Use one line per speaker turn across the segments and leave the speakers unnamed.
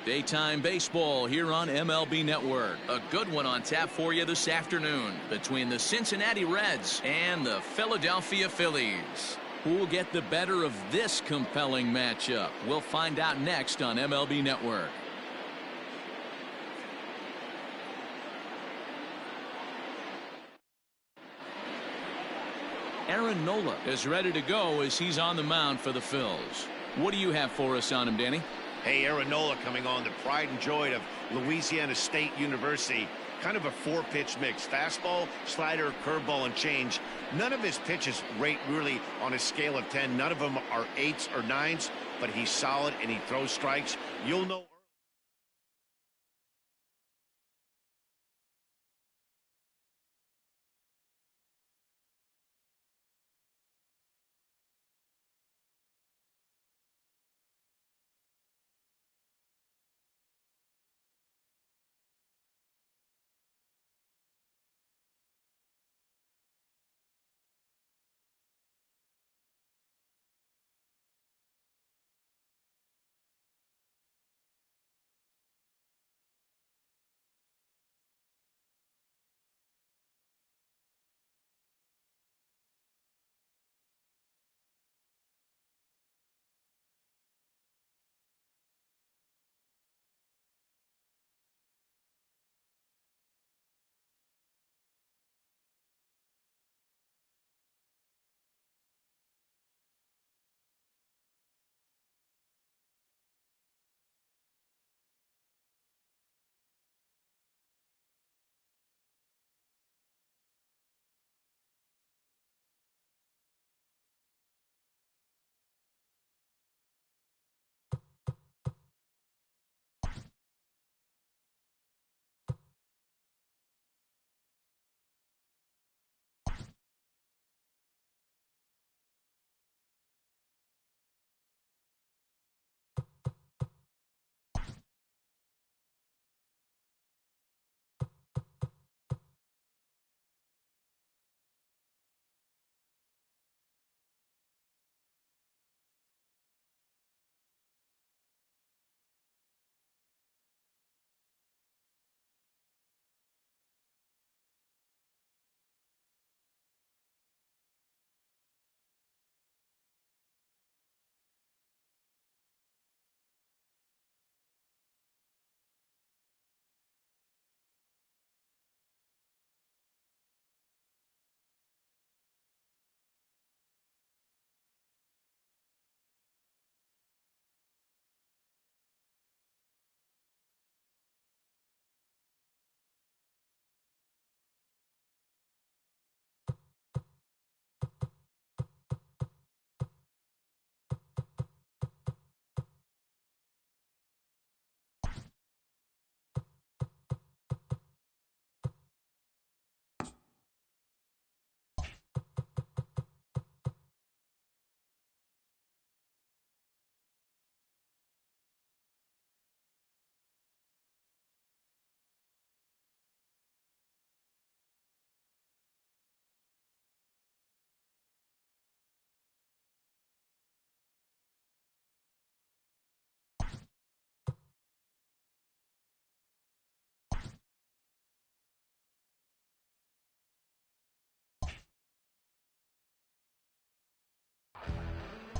Daytime baseball here on MLB Network. A good one on tap for you this afternoon between the Cincinnati Reds and the Philadelphia Phillies. Who will get the better of this compelling matchup? We'll find out next on MLB Network. Aaron Nola is ready to go as he's on the mound for the Phils. What do you have for us on him, Danny?
Hey, Aaron Nola coming on, the pride and joy of Louisiana State University. Kind of a four-pitch mix. Fastball, slider, curveball, and change. None of his pitches rate really on a scale of 10. None of them are 8s or 9s, but he's solid and he throws strikes. You'll know.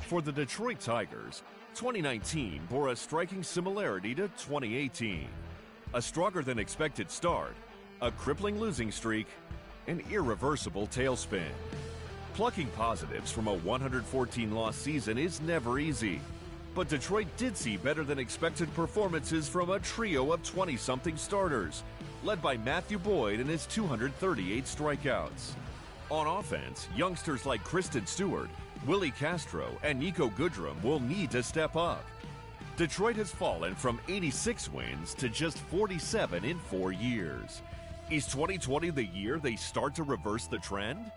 For the Detroit Tigers, 2019 bore a striking similarity to 2018. A stronger-than-expected start, a crippling losing streak, an irreversible tailspin. Plucking positives from a 114-loss season is never easy, but Detroit did see better-than-expected performances from a trio of 20-something starters, led by Matthew Boyd and his 238 strikeouts. On offense, youngsters like Kristen Stewart, Willie Castro, and Nico Goodrum will need to step up. Detroit has fallen from 86 wins to just 47 in 4 years. Is 2020 the year they start to reverse the trend?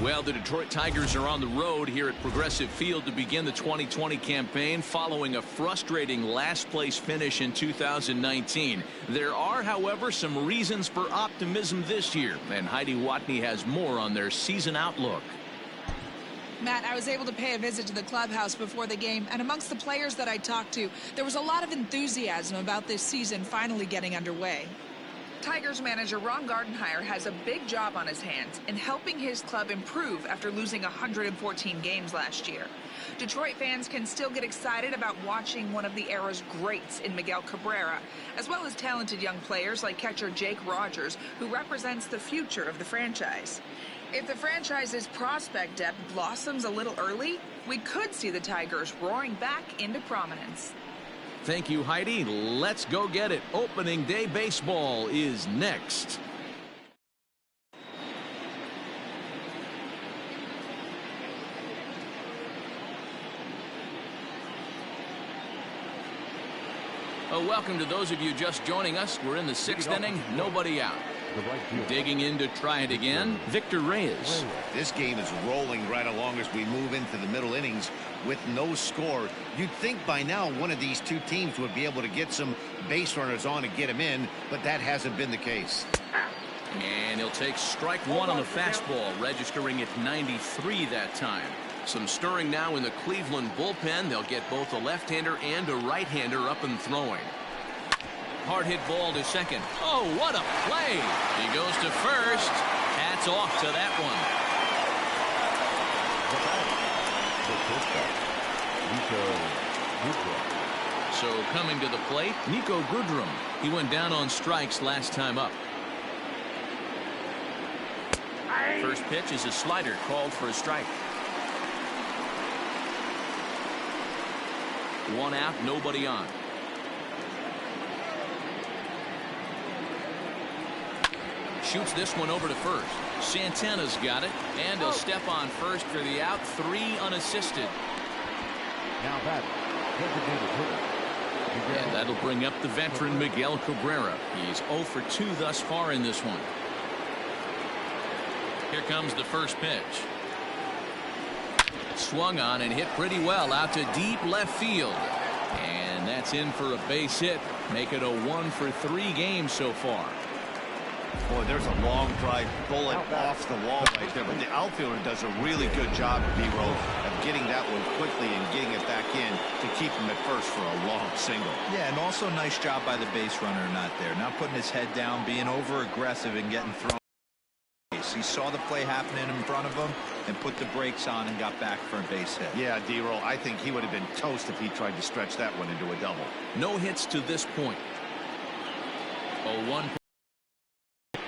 Well, the Detroit Tigers are on the road here at Progressive Field to begin the 2020 campaign following a frustrating last-place finish in 2019. There are, however, some reasons for optimism this year, and Heidi Watney has more on their season outlook.
Matt, I was able to pay a visit to the clubhouse before the game, and amongst the players that I talked to, there was a lot of enthusiasm about this season finally getting underway. Tigers manager Ron Gardenhire has a big job on his hands in helping his club improve after losing 114 games last year. Detroit fans can still get excited about watching one of the era's greats in Miguel Cabrera, as well as talented young players like catcher Jake Rogers, who represents the future of the franchise. If the franchise's prospect depth blossoms a little early, we could see the Tigers roaring back into prominence.
Thank you, Heidi. Let's go get it. Opening day baseball is next. Welcome to those of you just joining us. We're in the 6th inning, nobody out. Digging in to try it again, Victor Reyes.
This game is rolling right along as we move into the middle innings with no score. You'd think by now one of these two teams would be able to get some base runners on and get them in, but that hasn't been the case.
And he'll take strike one on the fastball, registering at 93 that time. Some stirring now in the Cleveland bullpen. They'll get both a left-hander and a right-hander up and throwing. Hard hit ball to second. Oh, what a play. He goes to first. Hats off to that one. So coming to the plate, Nico Goodrum. He went down on strikes last time up. First pitch is a slider called for a strike. One out, nobody on. Shoots this one over to first. Santana's got it, and he'll step on first for the out. 3 unassisted.
Now that
and that'll bring up the veteran Miguel Cabrera. He's 0 for 2 thus far in this one. Here comes the first pitch. Swung on and hit pretty well out to deep left field. And that's in for a base hit. Make it a 1 for 3 game so far.
Boy, there's a long drive bullet off the wall right there, but the outfielder does a really good job, B-Roll, of getting that one quickly and getting it back in to keep him at first for a long single.
Yeah, and also nice job by the base runner not there, not putting his head down, being over aggressive and getting thrown. He saw the play happening in front of him and put the brakes on and got back for a base hit.
Yeah, D-Roll, I think he would have been toast if he tried to stretch that one into a double.
No hits to this point. 0-1.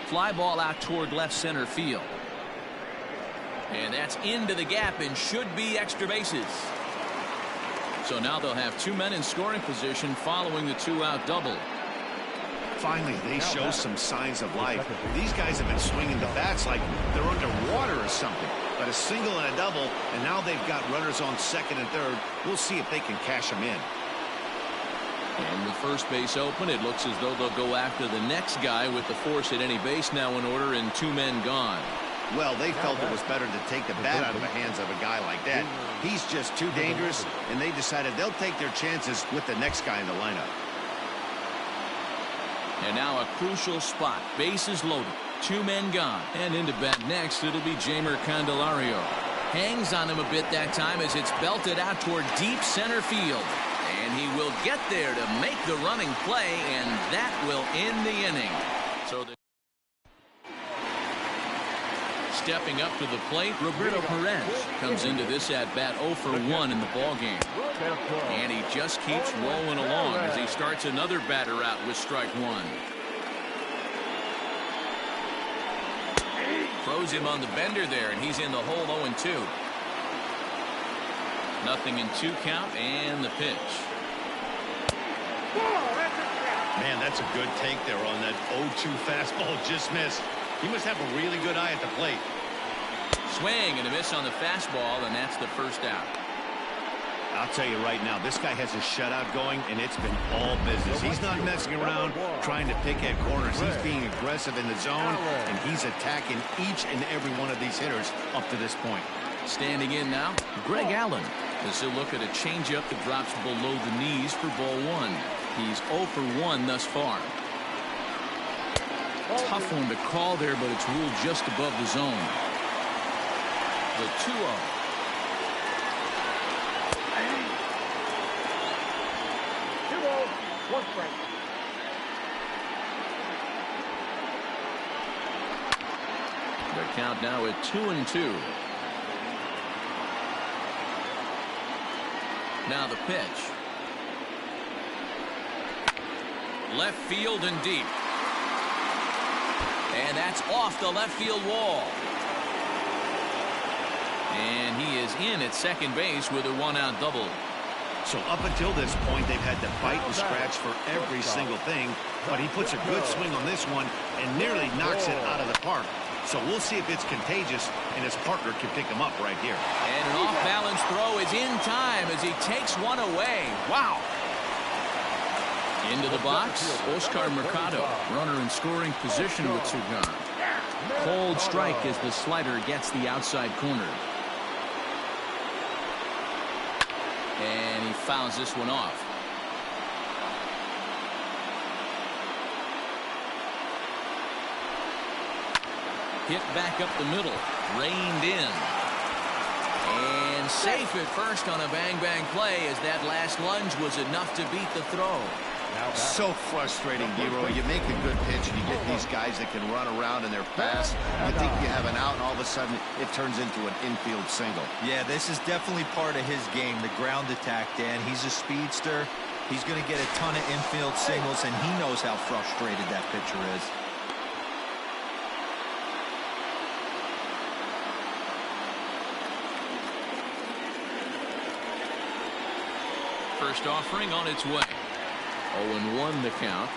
Fly ball out toward left center field. And that's into the gap and should be extra bases. So now they'll have 2 men in scoring position following the 2-out double.
Finally, they show some signs of life. These guys have been swinging the bats like they're underwater or something. But a single and a double, and now they've got runners on second and third. We'll see if they can cash them in.
And with first base open, it looks as though they'll go after the next guy with the force at any base now in order and 2 men gone.
Well, they felt it was better to take the bat out of the hands of a guy like that. He's just too dangerous, and they decided they'll take their chances with the next guy in the lineup.
And now a crucial spot. Bases loaded. 2 men gone. And into bat next, it'll be Jeimer Candelario. Hangs on him a bit that time as it's belted out toward deep center field. And he will get there to make the running play, and that will end the inning. So stepping up to the plate, Roberto Perez comes into this at-bat 0 for 1 in the ballgame. And he just keeps rolling along as he starts another batter out with strike 1. Throws him on the bender there, and he's in the hole 0-2. Nothing in 2 count, and the pitch.
Man, that's a good take there on that 0-2 fastball. Just missed. He must have a really good eye at the plate.
Swing and a miss on the fastball, and that's the first out.
I'll tell you right now, this guy has a shutout going, and it's been all business. He's not messing around trying to pick at corners. He's being aggressive in the zone, and he's attacking each and every one of these hitters up to this point.
Standing in now, Greg Allen. As he'll look at a changeup that drops below the knees for ball 1. He's 0 for 1 thus far. Tough one to call there, but it's ruled just above the zone. The 2-0. The count now at 2-2. Now the pitch. Left field and deep. And that's off the left field wall. And he is in at second base with a 1-out double.
So up until this point, they've had to bite and scratch for every single thing, but he puts a good swing on this one and nearly knocks it out of the park. So we'll see if it's contagious, and his partner can pick him up right here.
And an off-balance throw is in time as he takes one away. Wow. Into the box, Oscar Mercado, runner in scoring position with 2 gone. Cold strike as the slider gets the outside corner. And he fouls this one off. Hit back up the middle, reined in. And safe at first on a bang-bang play as that last lunge was enough to beat the throw.
So frustrating, Leroy. You make a good pitch and you get these guys that can run around and they're fast. You think you have an out and all of a sudden it turns into an infield single.
Yeah, this is definitely part of his game, the ground attack, Dan. He's a speedster. He's going to get a ton of infield singles, and he knows how frustrated that pitcher is.
First offering on its way. 0-1 the count.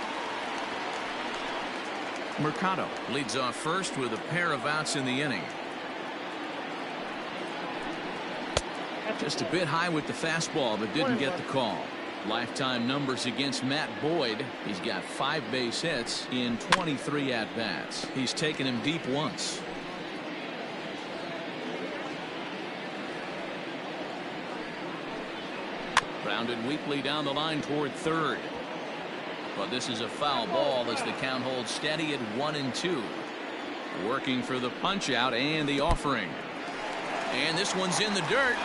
Mercado leads off first with a pair of outs in the inning. Just a bit high with the fastball, but didn't get the call. Lifetime numbers against Matt Boyd. He's got 5 base hits in 23 at-bats. He's taken him deep once. Grounded weakly down the line toward third. But this is a foul ball as the count holds steady at 1-2. Working for the punch out and the offering. And this one's in the dirt.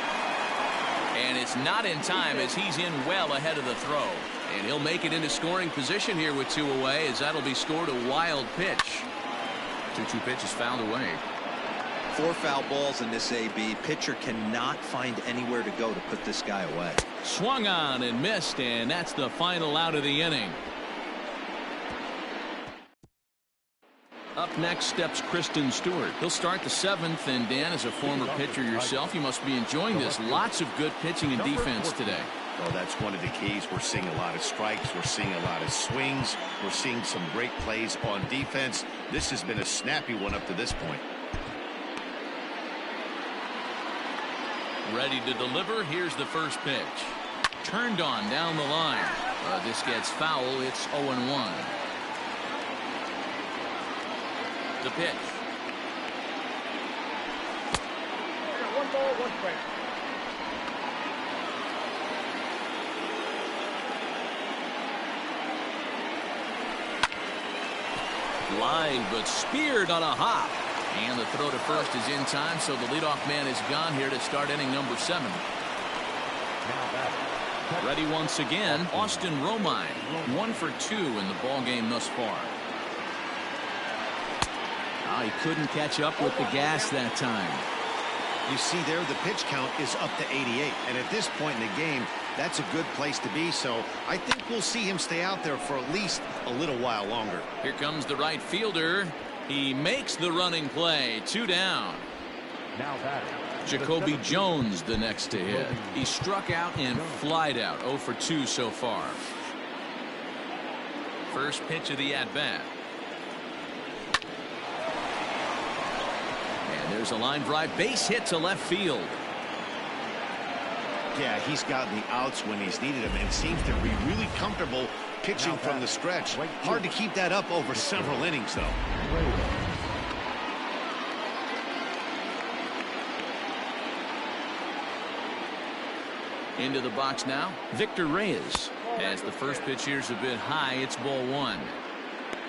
And it's not in time as he's in well ahead of the throw. And he'll make it into scoring position here with 2 away as that'll be scored a wild pitch. 2-2 pitch is fouled away.
4 foul balls in this AB. Pitcher cannot find anywhere to go to put this guy away.
Swung on and missed, and that's the final out of the inning. Up next steps Kristen Stewart. He'll start the 7th, and Dan, as a former pitcher yourself, you must be enjoying this. Lots of good pitching and defense today.
Well, that's one of the keys. We're seeing a lot of strikes. We're seeing a lot of swings. We're seeing some great plays on defense. This has been a snappy one up to this point.
Ready to deliver. Here's the first pitch. Turned on down the line. This gets foul. It's 0-1. The pitch.
1 ball, 1 strike.
Line, but speared on a hop. And the throw to first is in time, so the leadoff man is gone here to start inning number 7. Ready once again, Austin Romine. 1 for 2 in the ball game thus far. He couldn't catch up with the gas that time.
You see there, the pitch count is up to 88. And at this point in the game, that's a good place to be. So I think we'll see him stay out there for at least a little while longer.
Here comes the right fielder. He makes the running play. 2 down.
Now batting.
Jacoby Jones the next to hit. He struck out and flied out. 0 for 2 so far. First pitch of the at-bat. And there's a line drive base hit to left field.
Yeah, he's gotten the outs when he's needed them and seems to be really comfortable pitching from the stretch. Hard to keep that up over several innings, though.
Into the box now, Victor Reyes. As the first pitch here's a bit high, it's ball one.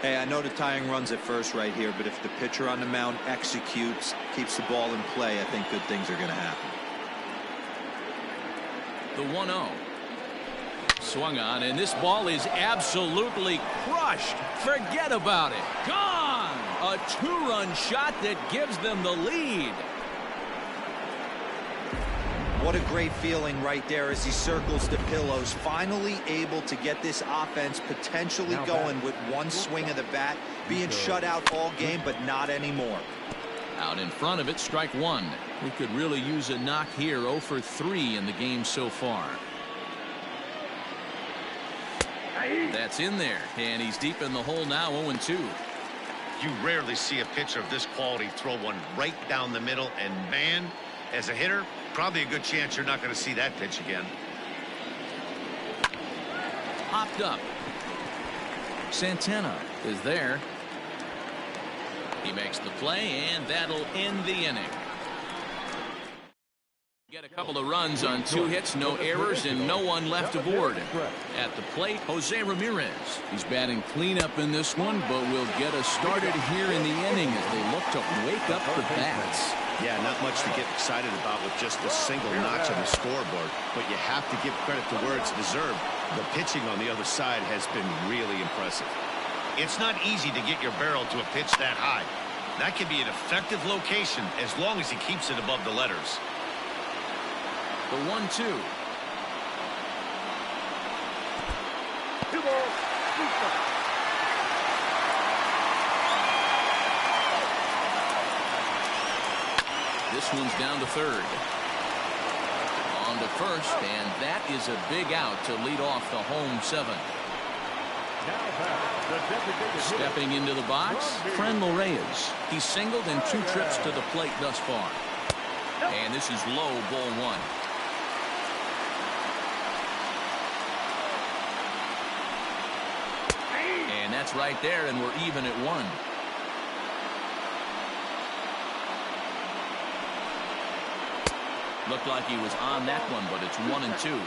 Hey, I know the tying runs at first right here, but if the pitcher on the mound executes, keeps the ball in play, I think good things are going to happen.
The 1-0. Swung on, and this ball is absolutely crushed. Forget about it. Gone! A two-run shot that gives them the lead.
What a great feeling right there as he circles the pillows. Finally able to get this offense potentially going with one swing of the bat. Being shut out all game, but not anymore.
Out in front of it, strike one. We could really use a knock here. 0 for 3 in the game so far. That's in there, and he's deep in the hole now. 0-2.
You rarely see a pitcher of this quality throw one right down the middle, and man, as a hitter, probably a good chance you're not going to see that pitch again.
Popped up. Santana is there. He makes the play, and that'll end the inning. Get a couple of runs on 2 hits, no errors, and no one left aboard. At the plate, Jose Ramirez. He's batting cleanup in this one, but will get us started here in the inning as they look to wake up the bats.
Yeah, not much to get excited about with just a single notch on the scoreboard, but you have to give credit to where it's deserved. The pitching on the other side has been really impressive. It's not easy to get your barrel to a pitch that high. That can be an effective location as long as he keeps it above the letters.
The 1-2. This one's down to third. On to first, and that is a big out to lead off the home 7. Stepping into the box, Franmil Reyes. He's singled in 2 trips to the plate thus far. And this is low, ball 1. And that's right there, and we're even at 1. Looked like he was on that one, but it's 1-2.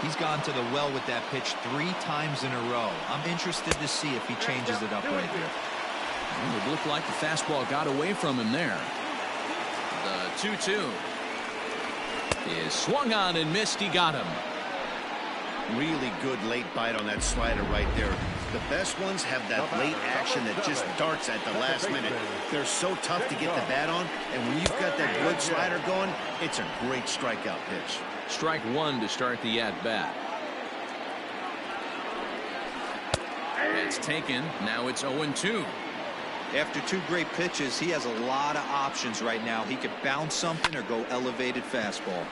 He's gone to the well with that pitch 3 times in a row. I'm interested to see if he changes it up right here.
Well, it looked like the fastball got away from him there. The 2-2 is swung on and missed. He got him.
Really good late bite on that slider right there. The best ones have that late action that just darts at the last minute. They're so tough to get the bat on, and when you've got that good slider going, it's a great strikeout pitch.
Strike 1 to start the at-bat. That's taken. Now it's 0-2.
After 2 great pitches, he has a lot of options right now. He could bounce something or go elevated fastball.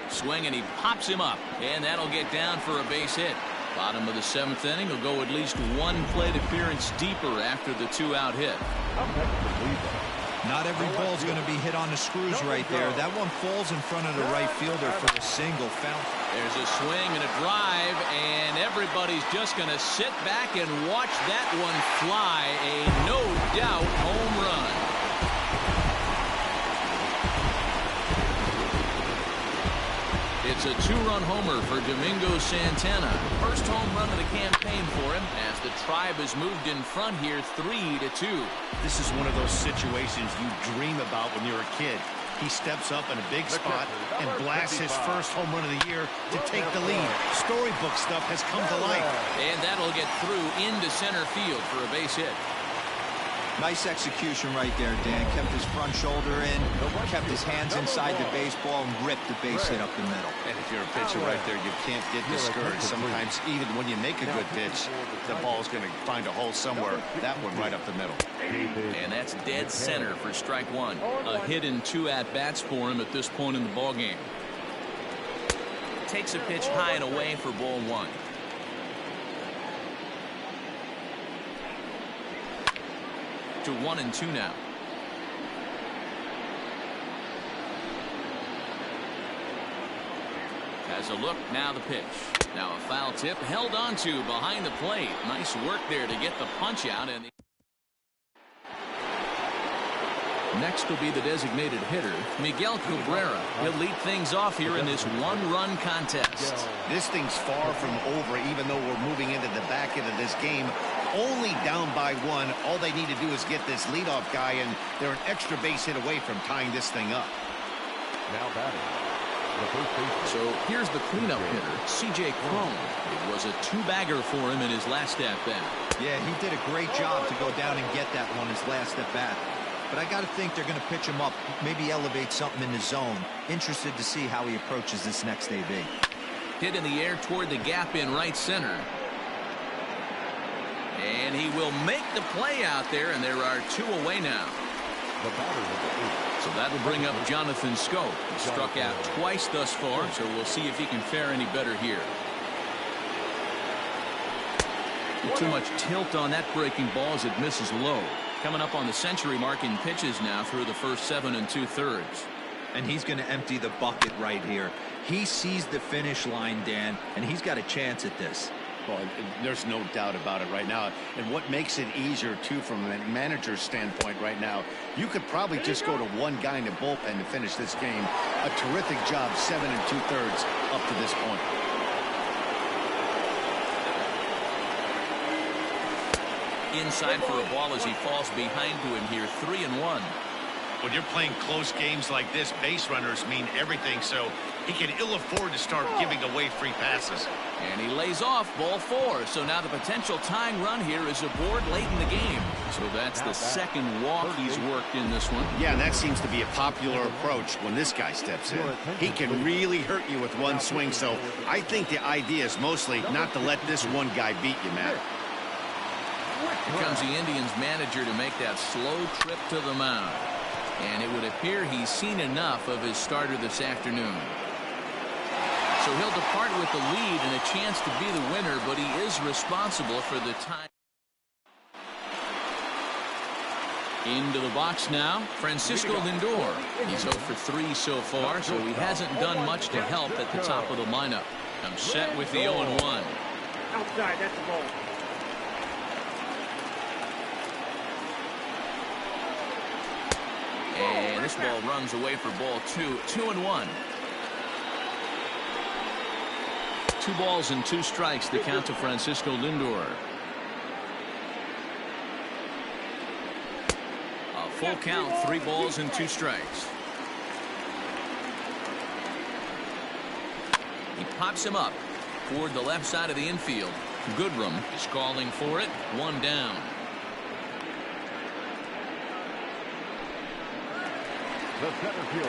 Swing, and he pops him up, and that'll get down for a base hit. Bottom of the 7th inning will go at least 1 plate appearance deeper after the 2-out hit.
Not every ball's going to be hit on the screws right there. That one falls in front of the right fielder for a single foul.
There's a swing and a drive, and everybody's just going to sit back and watch that one fly. A no-doubt home run. It's a 2-run homer for Domingo Santana. First home run of the campaign for him as the Tribe has moved in front here 3-2.
This is one of those situations you dream about when you're a kid. He steps up in a big spot and blasts his first home run of the year to take the lead. Storybook stuff has come to life.
And that'll get through into center field for a base hit.
Nice execution right there, Dan. Kept his front shoulder in, kept his hands inside the baseball, and ripped the base hit up the middle.
And if you're a pitcher right there, you can't get discouraged. Sometimes, even when you make a good pitch, the ball's going to find a hole somewhere. That one right up the middle.
And that's dead center for strike 1. A hit in 2 at-bats for him at this point in the ballgame. Takes a pitch high and away for ball 1. To 1-2 now. Has a look, now the pitch. Now a foul tip held onto behind the plate. Nice work there to get the punch out. And next will be the designated hitter, Miguel Cabrera. He'll lead things off here in this one-run contest.
This thing's far from over, even though we're moving into the back end of this game. Only down by one. All they need to do is get this leadoff guy, and they're an extra base hit away from tying this thing up.
Now batting.
So here's the cleanup hitter, C.J. Cron. It was a two-bagger for him in his last at-bat.
Yeah, he did a great job to go down and get that one his last at-bat. But I got to think they're going to pitch him up, maybe elevate something in the zone. Interested to see how he approaches this next AB.
Hit in the air toward the gap in right center. And he will make the play out there, and there are two away now.
The batter will
So that'll bring up Jonathan Scope. He struck out twice thus far, so we'll see if he can fare any better here. Too much tilt on that breaking ball as it misses low. Coming up on the century mark in pitches now through the first 7 2/3.
And he's going to empty the bucket right here. He sees the finish line, Dan, and he's got a chance at this.
Well, there's no doubt about it right now. And what makes it easier, too, from a manager's standpoint right now, you could probably just go to one guy in the bullpen to finish this game. A terrific job, 7 2/3 up to this point.
Inside for a ball as he falls behind to him here, 3-1.
When you're playing close games like this, base runners mean everything, so he can ill afford to start giving away free passes.
And he lays off ball 4. So now the potential tying run here is aboard late in the game. So that's the second walk he's worked in this one.
Yeah, that seems to be a popular approach when this guy steps in. He can really hurt you with one swing, so I think the idea is mostly not to let this one guy beat you, Matt.
Here comes the Indians manager to make that slow trip to the mound. And it would appear he's seen enough of his starter this afternoon. So he'll depart with the lead and a chance to be the winner, but he is responsible for the time. Into the box now, Francisco Lindor. He's 0 for 3 so far, so he hasn't done much to help at the top of the lineup. Comes set with the 0-1.
outside. That's the ball.
And this ball runs away for ball 2. 2-1. 2 balls and 2 strikes the count to Francisco Lindor. A full count, 3 balls and 2 strikes. He pops him up toward the left side of the infield. Goodrum is calling for it. 1 down.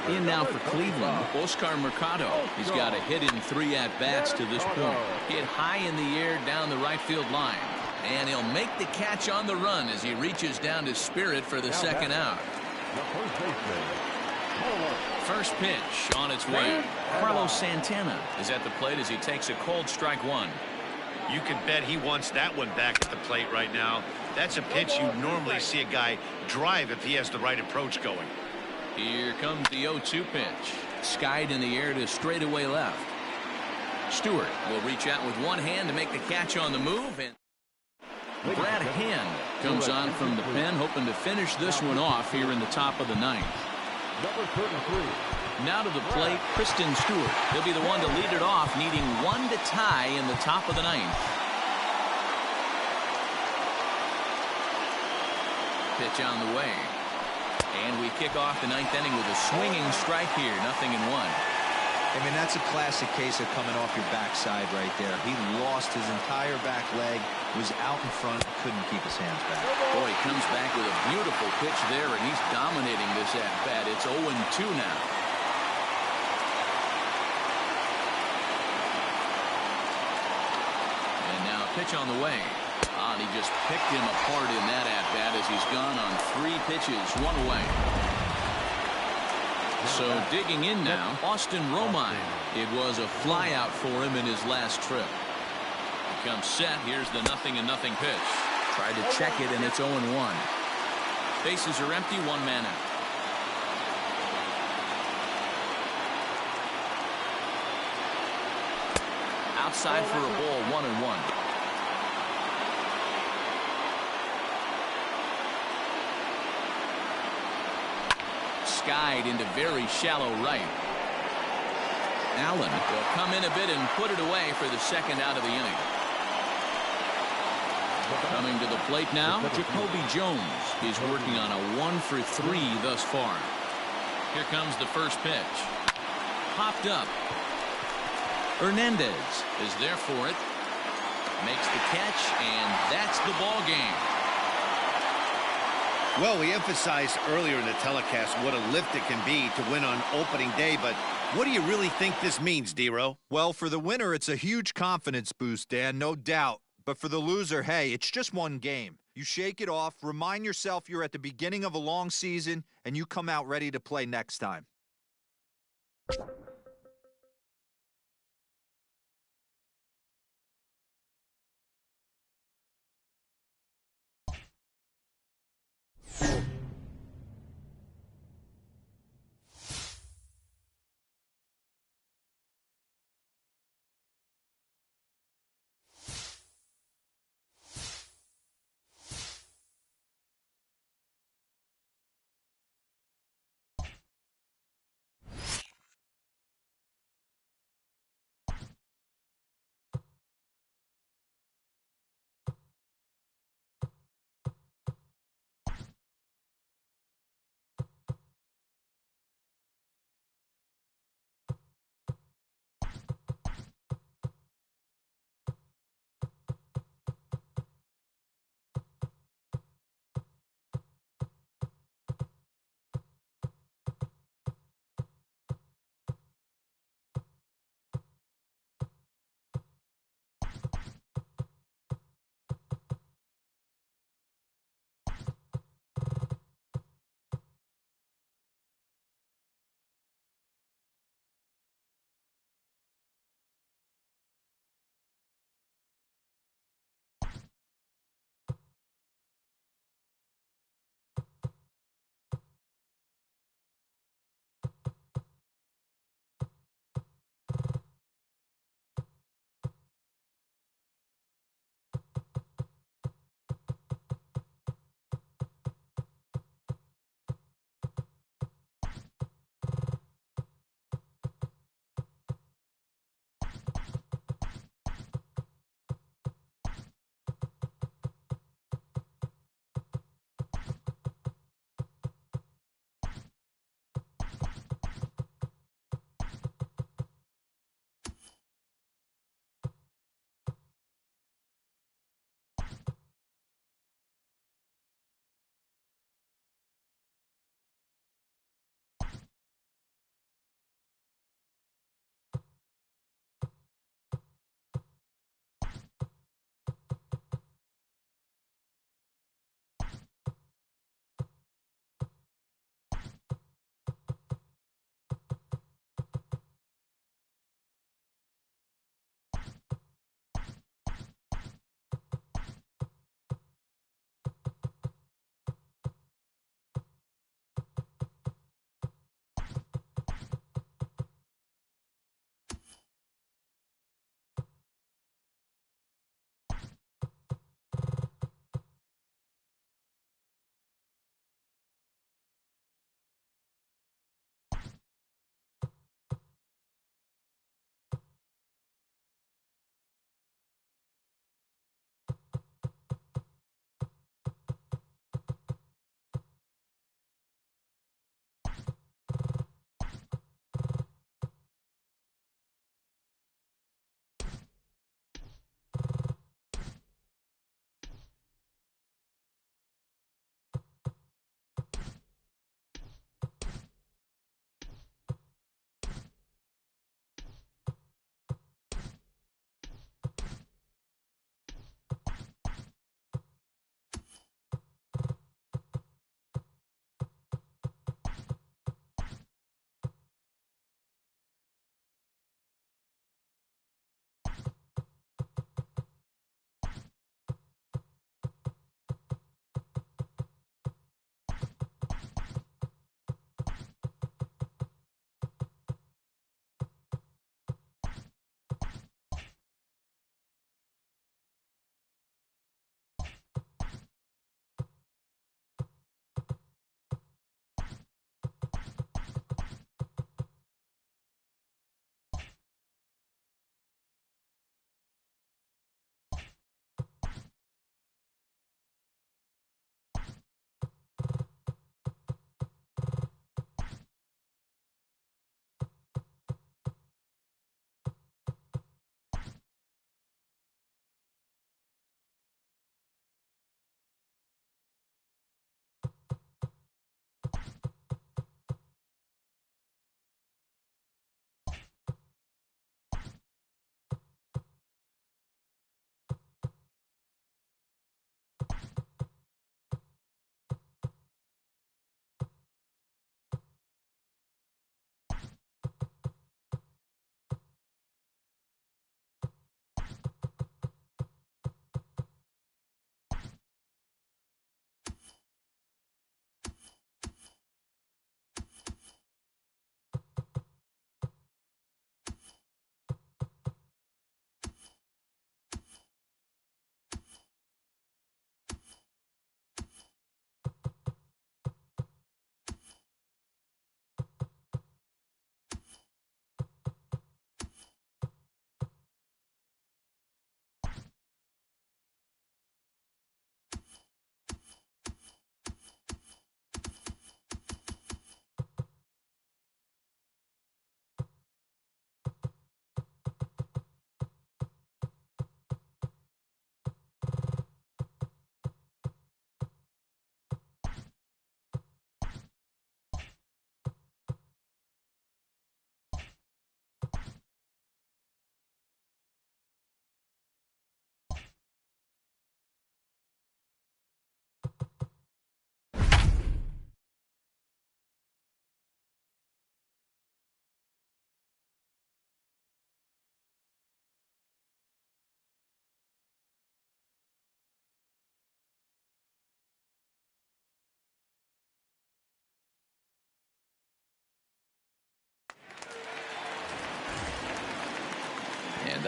In now for Cleveland, Oscar Mercado. He's got a hit in 3 at-bats to this point. Hit high in the air down the right field line. And he'll make the catch on the run as he reaches down to Spirit for the second out. First pitch on its way. Carlos Santana is at the plate as he takes a cold strike 1.
You can bet he wants that one back at the plate right now. That's a pitch you normally see a guy drive if he has the right approach going.
Here comes the 0-2 pitch. Skied in the air to straightaway left. Stewart will reach out with one hand to make the catch on the move. And Brad Hand comes on from the pen, hoping to finish this one off here in the top of the 9th.
Number 33.
Now to the plate, Kristen Stewart. He'll be the one to lead it off, needing 1 to tie in the top of the 9th. Pitch on the way. And we kick off the 9th inning with a swinging strike here. 0-1.
I mean, that's a classic case of coming off your backside right there. He lost his entire back leg, was out in front, couldn't keep his hands back.
Boy, he comes back with a beautiful pitch there, and he's dominating this at-bat. It's 0-2 now. And now a pitch on the way. And he just picked him apart in that at-bat as he's gone on 3 pitches, 1 away. So digging in now, Austin Romine. It was a flyout for him in his last trip. He comes set. Here's the 0-0 pitch. Tried to check it, and it's 0-1. Bases are empty, 1 man out. outside for a ball, 1-1. Skied into very shallow right. Allen will come in a bit and put it away for the second out of the inning. Coming to the plate now, Jacoby Jones. He's working on a 1-for-3 thus far. Here comes the first pitch. Popped up. Hernandez is there for it. Makes the catch, and that's the ball game.
Well, we emphasized earlier in the telecast what a lift it can be to win on opening day, but what do you really think this means, D-Row?
Well, for the winner, it's a huge confidence boost, Dan, no doubt. But for the loser, hey, it's just one game. You shake it off, remind yourself you're at the beginning of a long season, and you come out ready to play next time.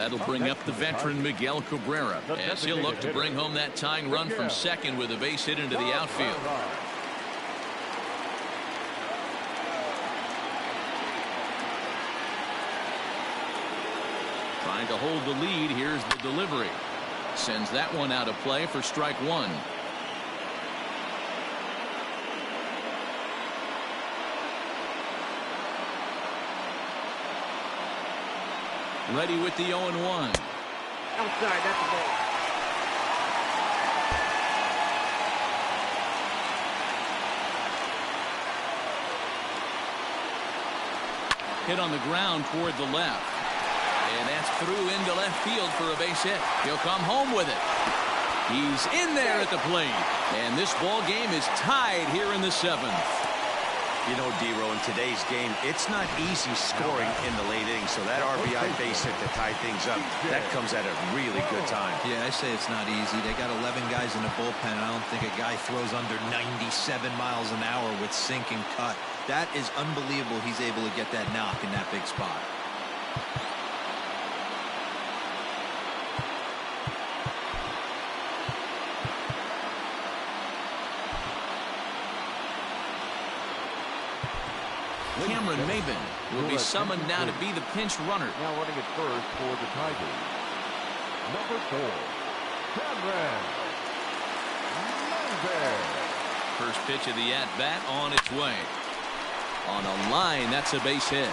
That'll bring up the veteran Miguel Cabrera, as he'll look to bring home that tying run from second with a base hit into the outfield. Trying to hold the lead. Here's the delivery. Sends that one out of play for strike one. Ready with the 0-1.
Outside, that's a ball.
Hit on the ground toward the left. And that's through into left field for a base hit. He'll come home with it. He's in there at the plate. And this ball game is tied here in the 7th.
You know, D-Row, in today's game, it's not easy scoring in the late innings, so that RBI base hit to tie things up, that comes at a really good time.
Yeah, I say it's not easy. They got 11 guys in the bullpen. I don't think a guy throws under 97 miles an hour with sink and cut. That is unbelievable he's able to get that knock in that big spot.
Cameron Maben will be summoned now to be the pinch runner.
Now running at first for the Tigers. Number 4, Cameron Maben.
First pitch of the at-bat on its way. On a line, that's a base hit.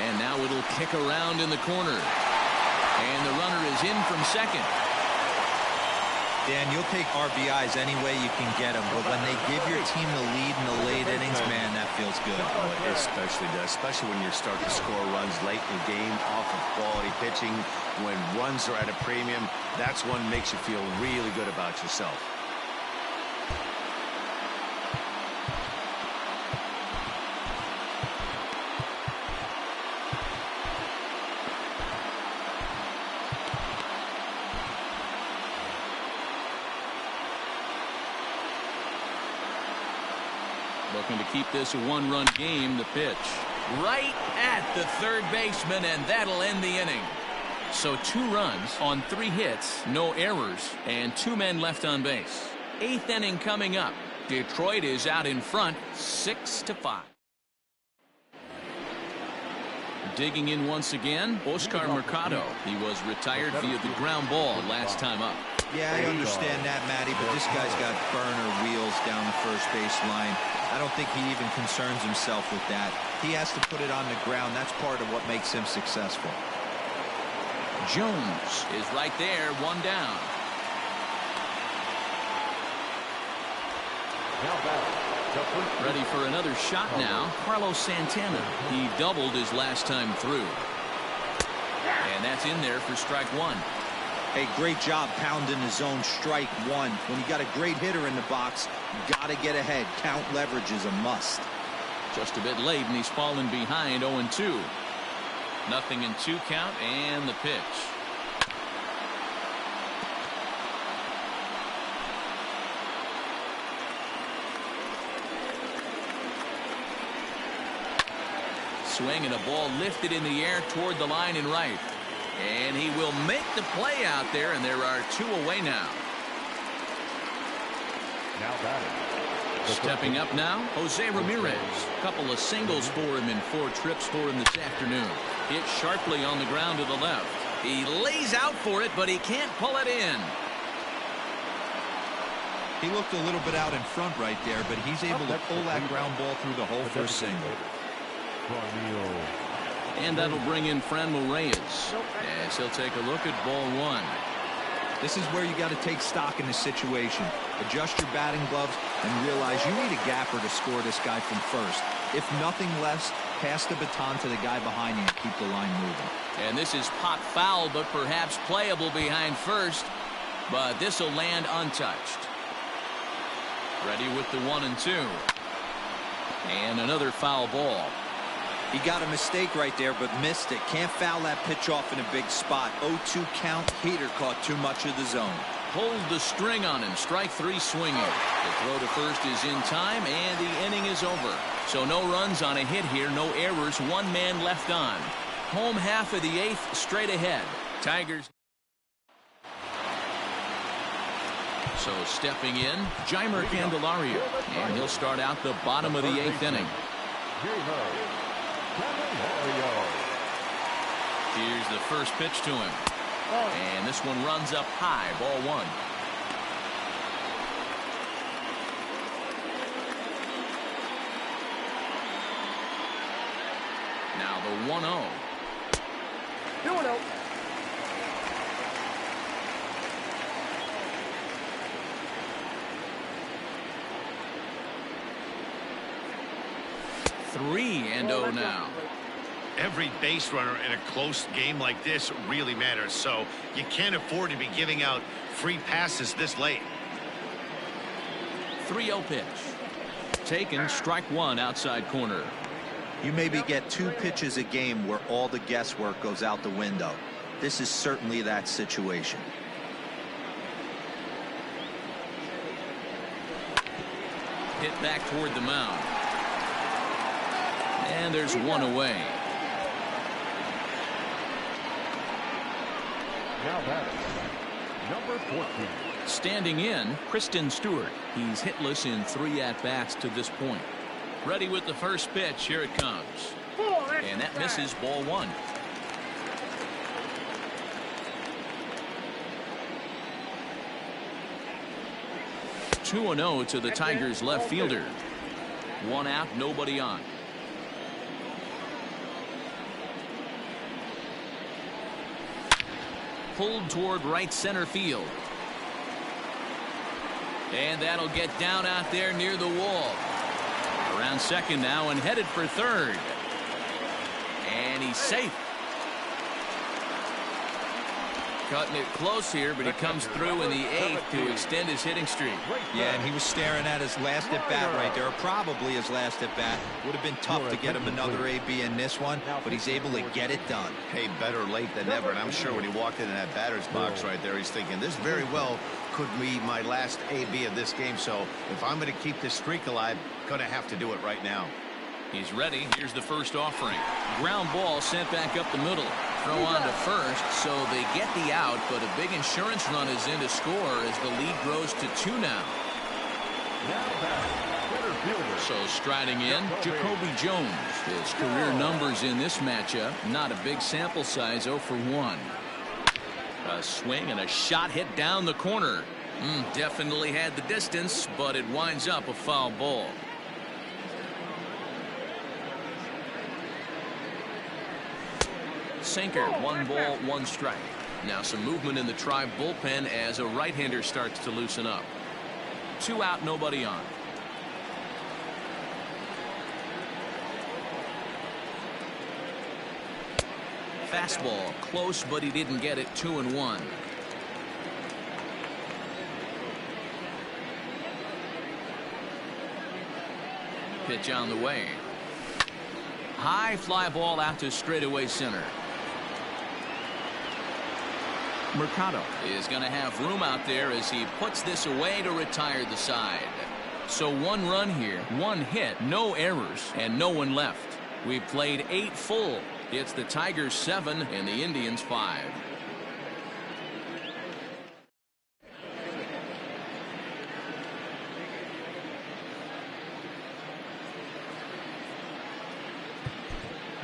And now it'll kick around in the corner. And the runner is in from second.
Dan, you'll take RBIs any way you can get them, but when they give your team the lead in the late innings, man, that feels good.
It especially does, especially when you're starting to score runs late in the game off of quality pitching. When runs are at a premium, that's one makes you feel really good about yourself.
Looking to keep this a one-run game. The pitch right at the third baseman, and that'll end the inning. So 2 runs on 3 hits, no errors, and 2 men left on base. 8th inning coming up. Detroit is out in front, 6-5. Digging in once again, Oscar Mercado. He was retired via the ground ball last time up.
Yeah, I understand that, Matty, but this guy's got burner wheels down the first base line. I don't think he even concerns himself with that. He has to put it on the ground. That's part of what makes him successful.
Jones is right there, 1 down. Ready for another shot now. Carlos Santana. He doubled his last time through. And that's in there for strike 1.
Hey, great job pounding the zone. Strike 1. When you got a great hitter in the box, you got to get ahead. Count leverage is a must.
Just a bit late, and he's fallen behind 0-2. Nothing in 2 count, and the pitch. Swing and a ball lifted in the air toward the line and right. And he will make the play out there, and there are 2 away now.
Now batting.
Stepping up now, Jose Ramirez. Couple of singles for him in 4 trips for him this afternoon. Hit sharply on the ground to the left. He lays out for it, but he can't pull it in.
He looked a little bit out in front right there, but he's able to pull that ground ball through the hole for a single.
And that'll bring in Franmil Reyes as he'll take a look at ball 1.
This is where you got to take stock in the situation. Adjust your batting gloves and realize you need a gapper to score this guy from first. If nothing less, pass the baton to the guy behind you and keep the line moving.
And this is pop foul, but perhaps playable behind first. But this will land untouched. Ready with the 1-2. And another foul ball.
He got a mistake right there, but missed it. Can't foul that pitch off in a big spot. 0-2 count. Heater caught too much of the zone.
Pulled the string on him. Strike 3 swinging. The throw to first is in time, and the inning is over. So no runs on a hit here, no errors, 1 man left on. Home half of the 8th straight ahead. Tigers. So stepping in, Jeimer Candelario, and he'll start out the bottom of the 8th inning. Here's the first pitch to him. And this one runs up high, ball 1. Now the 1-0.
2-0.
Three and 0 now.
Every base runner in a close game like this really matters, so you can't afford to be giving out free passes this late.
3-0 pitch. Taken, strike 1 outside corner.
You maybe get 2 pitches a game where all the guesswork goes out the window. This is certainly that situation.
Hit back toward the mound. And there's 1 away.
Now batting, number 14.
Standing in, Kristen Stewart. He's hitless in 3 at-bats to this point. Ready with the first pitch. Here it comes. And that misses, ball 1. Two and 0 to the Tigers left fielder. 1 out, nobody on. Pulled toward right center field. And that'll get down out there near the wall. Around second now and headed for third. And he's safe. Cutting it close here, but he comes through in the 8th to extend his hitting streak.
Yeah, and he was staring at his last at-bat right there, or probably his last at-bat. Would have been tough to get him another AB in this one, but he's able to get it done.
Hey, better late than never, and I'm sure when he walked into that batter's box right there, he's thinking, this very well could be my last AB of this game, so if I'm going to keep this streak alive, going to have to do it right now.
He's ready. Here's the first offering. Ground ball sent back up the middle. Throw on to first, so they get the out, but a big insurance run is in to score as the lead grows to 2 now. So striding in, Jacoby Jones. His career numbers in this matchup, not a big sample size, 0 for 1. A swing and a shot hit down the corner. Definitely had the distance, but it winds up a foul ball. Sinker, 1 ball, 1 strike. Now some movement in the Tribe bullpen as a right-hander starts to loosen up. 2 out, nobody on. Fastball, close, but he didn't get it. 2-1. Pitch on the way. High fly ball out to straightaway center. Mercado is going to have room out there as he puts this away to retire the side. So 1 run here, 1 hit, no errors, and no one left. We played 8 full. It's the Tigers 7 and the Indians 5.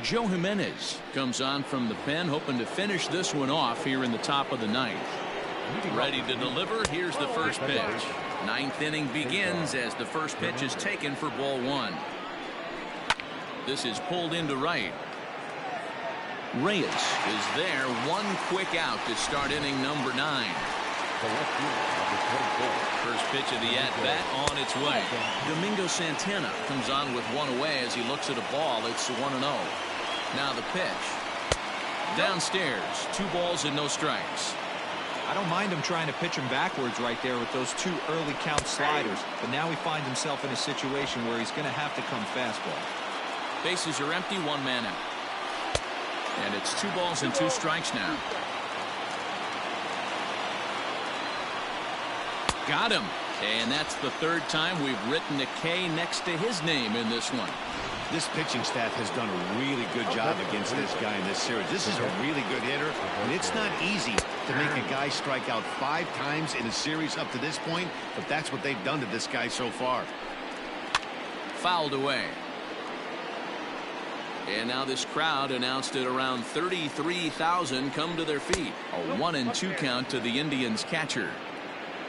Joe Jimenez comes on from the pen, hoping to finish this one off here in the top of the 9th. Ready to deliver. Here's the first pitch. 9th inning begins as the first pitch is taken for ball 1. This is pulled into right. Reyes is there. 1 quick out to start inning number 9. First pitch of the at-bat on its way. Domingo Santana comes on with 1 away as he looks at a ball. It's 1-0. Now the pitch. Downstairs. 2 balls and no strikes.
I don't mind him trying to pitch him backwards right there with those 2 early count sliders, but now he finds himself in a situation where he's going to have to come fastball.
Bases are empty, 1 man out. And it's 2 balls and 2 strikes now. Got him. And that's the 3rd time we've written a K next to his name in this one.
This pitching staff has done a really good job against this guy in this series. This is a really good hitter, and it's not easy to make a guy strike out 5 times in a series up to this point, but that's what they've done to this guy so far.
Fouled away. And now this crowd announced at around 33,000 come to their feet. A 1-2 count to the Indians catcher.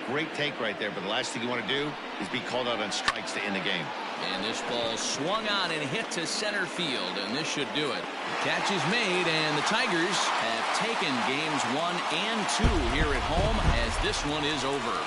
Great take right there, but the last thing you want to do is be called out on strikes to end the game.
And this ball swung on and hit to center field, and this should do it. Catch is made, and the Tigers have taken games 1 and 2 here at home as this one is over.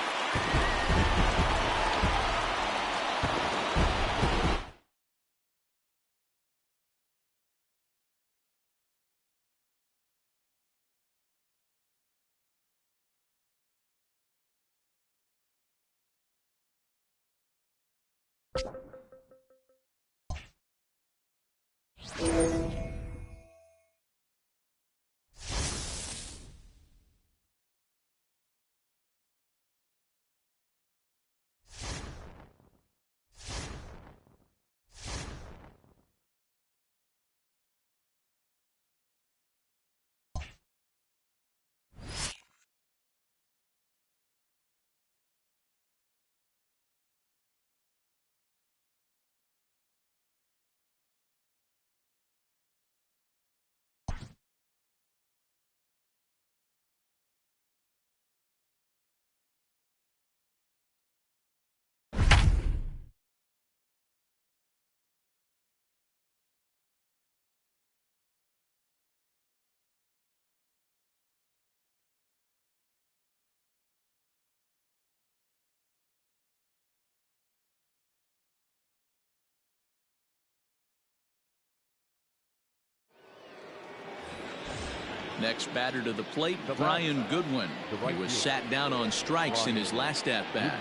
Next batter to the plate, Brian Goodwin. He was sat down on strikes in his last at-bat.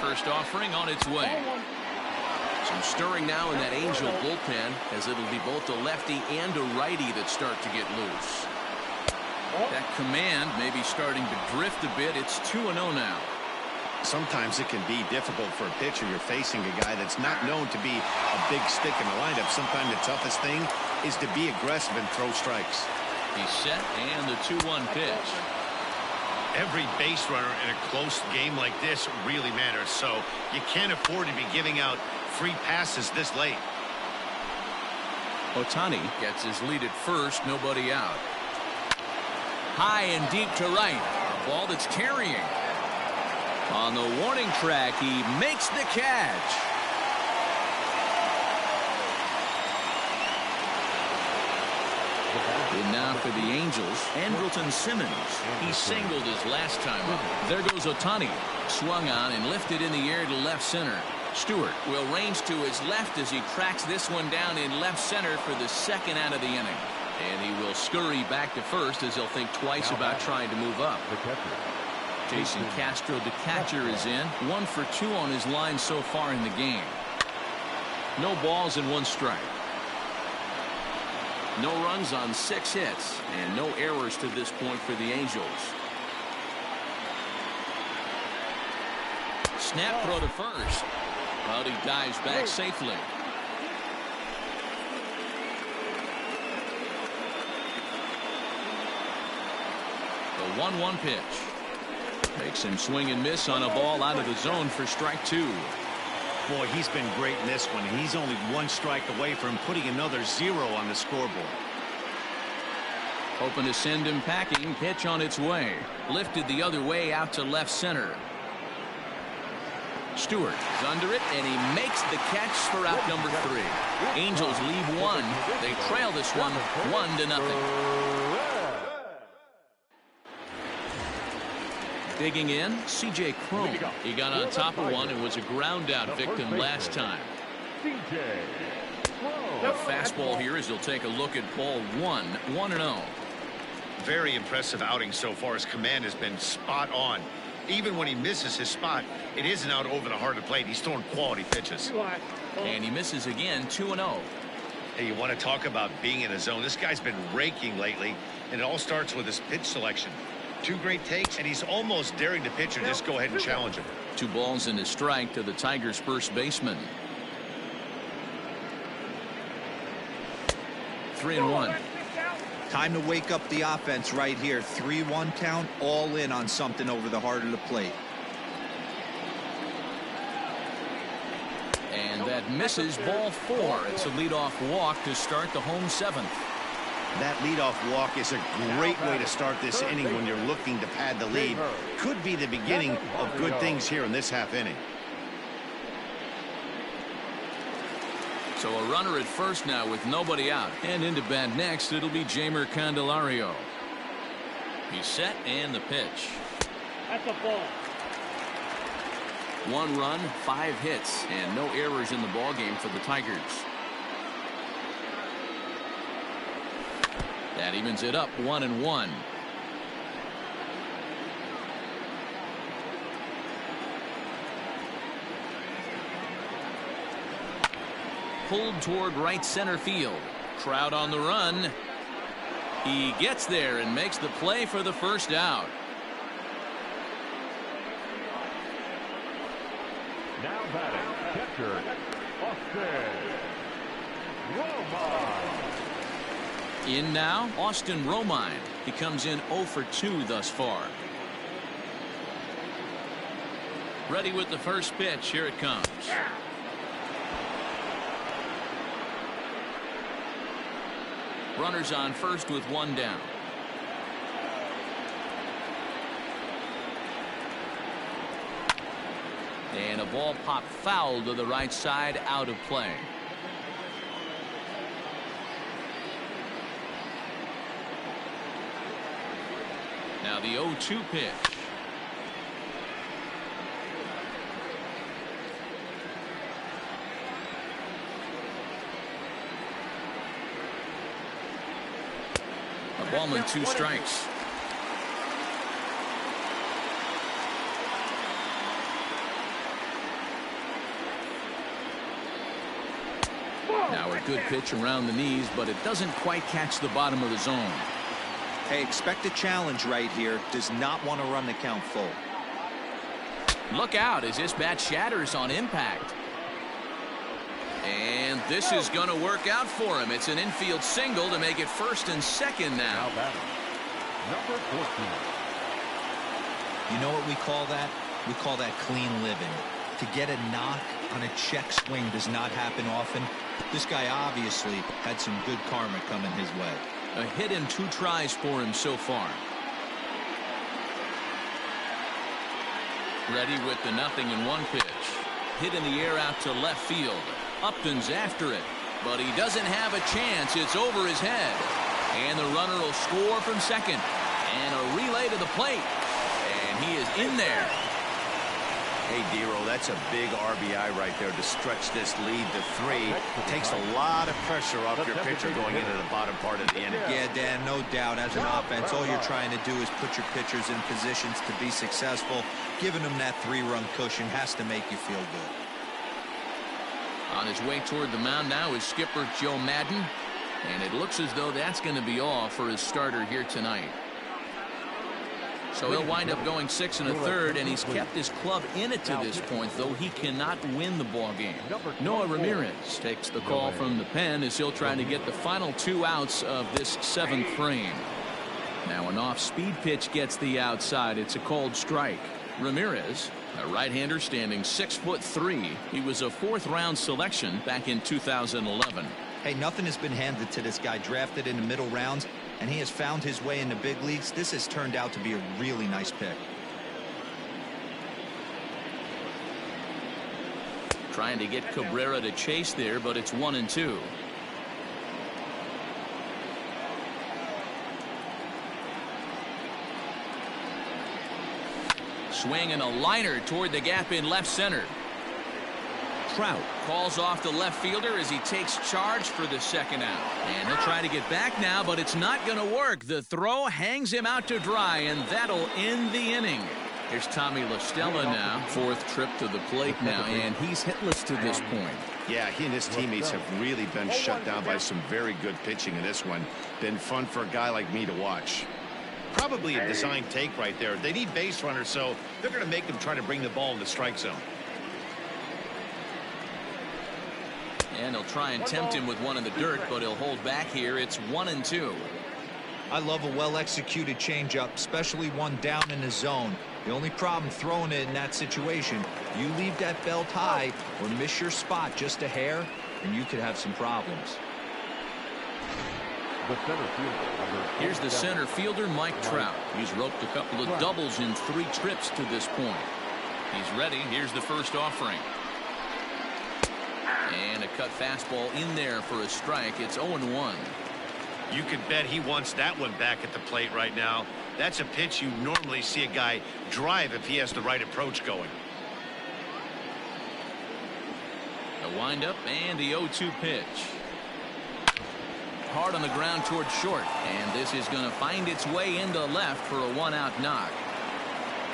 First offering on its way. Some stirring now in that Angel bullpen, as it'll be both a lefty and a righty that start to get loose. That command may be starting to drift a bit. It's 2-0 now.
Sometimes it can be difficult for a pitcher. You're facing a guy that's not known to be a big stick in the lineup. Sometimes the toughest thing is to be aggressive and throw strikes.
He's set, and the 2-1 pitch.
Every base runner in a close game like this really matters, so you can't afford to be giving out free passes this late.
Ohtani gets his lead at first, nobody out. High and deep to right. A ball that's carrying. On the warning track, he makes the catch. And now for the Angels, Andrelton Simmons. He singled his last time up. There goes Ohtani. Swung on and lifted in the air to left center. Stewart will range to his left as he tracks this one down in left center for the second out of the inning. And he will scurry back to first as he'll think twice about trying to move up. Jason Castro, the catcher, is in. 1 for 2 on his line so far in the game. No balls and 1 strike. No runs on 6 hits and no errors to this point for the Angels. Snap throw to first. But he dives back safely. The 1-1 pitch. Makes him swing and miss on a ball out of the zone for strike 2.
Boy, he's been great in this one. He's only 1 strike away from putting another 0 on the scoreboard.
Hoping to send him packing. Pitch on its way. Lifted the other way out to left center. Stewart is under it, and he makes the catch for out number 3. Angels lead 1. They trail this one 1-0. Digging in, C.J. Cron. He got on top of one and was a ground out victim last time. A fastball here as he'll take a look at ball 1, 1-0.
Very impressive outing so far. His command has been spot on. Even when he misses his spot, it isn't out over the heart of the plate. He's throwing quality pitches.
And he misses again, 2-0.
Hey, you want to talk about being in a zone? This guy's been raking lately, and it all starts with his pitch selection. Two great takes, and he's almost daring the pitcher just go ahead and challenge him.
2 balls and a strike to the Tigers' first baseman. 3-1.
Time to wake up the offense right here. 3-1 count, all in on something over the heart of the plate.
And that misses, ball 4. It's a leadoff walk to start the home 7th.
That leadoff walk is a great way to start this inning when you're looking to pad the lead. Could be the beginning of good things here in this half inning.
So a runner at first now with nobody out. And into bat next, it'll be Jamer Candelario. He's set and the pitch.
That's a ball.
1 run, 5 hits, and no errors in the ballgame for the Tigers. That evens it up 1-1. Pulled toward right center field. Crowd on the run. He gets there and makes the play for the first out.
Now batting, catcher, Austin Romine.
In now, Austin Romine. He comes in 0 for 2 thus far. Ready with the first pitch. Here it comes. Runners on first with 1 down. And a ball popped foul to the right side, out of play. Now the 0-2 pitch. A ball and 2 strikes. Now a good pitch around the knees, but it doesn't quite catch the bottom of the zone.
Hey, expect a challenge right here. Does not want to run the count full.
Look out as this bat shatters on impact. And this is going to work out for him. It's an infield single to make it first and second now.
Now batting, number 14.
You know what we call that? We call that clean living. To get a knock on a check swing does not happen often. This guy obviously had some good karma coming his way.
A hit and 2 tries for him so far. Ready with the 0-1 pitch. Hit in the air out to left field. Upton's after it, but he doesn't have a chance. It's over his head. And the runner will score from second. And a relay to the plate. And he is in there.
Hey, Dero, that's a big RBI right there to stretch this lead to 3. Takes a lot of pressure off your pitcher going into the bottom part of the inning.
Yeah, Dan, no doubt. As an offense, all you're trying to do is put your pitchers in positions to be successful. Giving them that 3-run cushion has to make you feel good.
On his way toward the mound now is skipper Joe Madden. And it looks as though that's going to be all for his starter here tonight. So he'll wind up going 6 1/3, and he's kept his club in it to this point, though he cannot win the ball game. Noah Ramirez takes the call from the pen as he'll try to get the final 2 outs of this 7th frame. Now an off-speed pitch gets the outside. It's a called strike. Ramirez, a right-hander standing 6'3". He was a 4th-round selection back in 2011.
Hey, nothing has been handed to this guy. Drafted in the middle rounds, and he has found his way in the big leagues. This has turned out to be a really nice pick.
Trying to get Cabrera to chase there, but it's 1-2. Swing and a liner toward the gap in left center. Trout calls off the left fielder as he takes charge for the 2nd out. And he'll try to get back now, but it's not going to work. The throw hangs him out to dry, and that'll end the inning. Here's Tommy La Stella now. 4th trip to the plate now, and he's hitless to this point.
Yeah, he and his teammates have really been shut down by some very good pitching in this one. Been fun for a guy like me to watch. Probably a design take right there. They need base runners, so they're going to make them try to bring the ball in the strike zone.
And he'll try and tempt him with one in the dirt, but he'll hold back here. It's 1-2.
I love a well-executed changeup, especially one down in the zone. The only problem throwing it in that situation, you leave that belt high or miss your spot just a hair, and you could have some problems.
The center fielder.
Here's the center fielder, Mike Trout. He's roped a couple of doubles in 3 trips to this point. He's ready. Here's the first offering. And a cut fastball in there for a strike. It's 0-1.
You could bet he wants that one back at the plate right now. That's a pitch you normally see a guy drive if he has the right approach going.
A windup and the 0-2 pitch. Hard on the ground toward short, and this is going to find its way into left for a 1-out knock.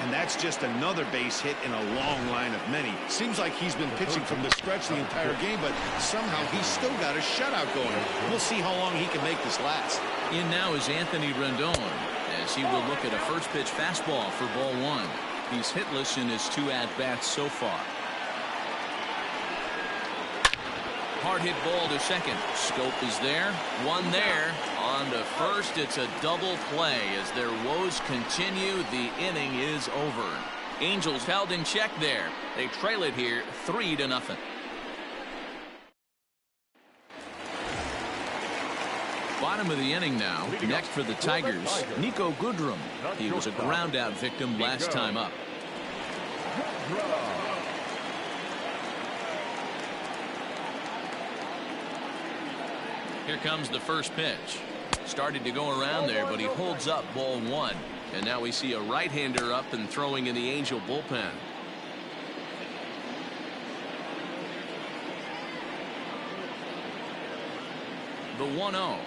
And that's just another base hit in a long line of many. Seems like he's been pitching from the stretch the entire game, but somehow he's still got a shutout going. We'll see how long he can make this last.
In now is Anthony Rendon, as he will look at a first pitch fastball for ball 1. He's hitless in his 2 at-bats so far. Hard hit ball to second. Scope is there. One there. On to first. It's a double play as their woes continue. The inning is over. Angels held in check there. They trail it here 3-0. Bottom of the inning now. Next for the Tigers, Nico Goodrum. He was a ground out victim last time up. Here comes the first pitch. Started to go around there, but he holds up ball 1. And now we see a right-hander up and throwing in the Angel bullpen. The 1-0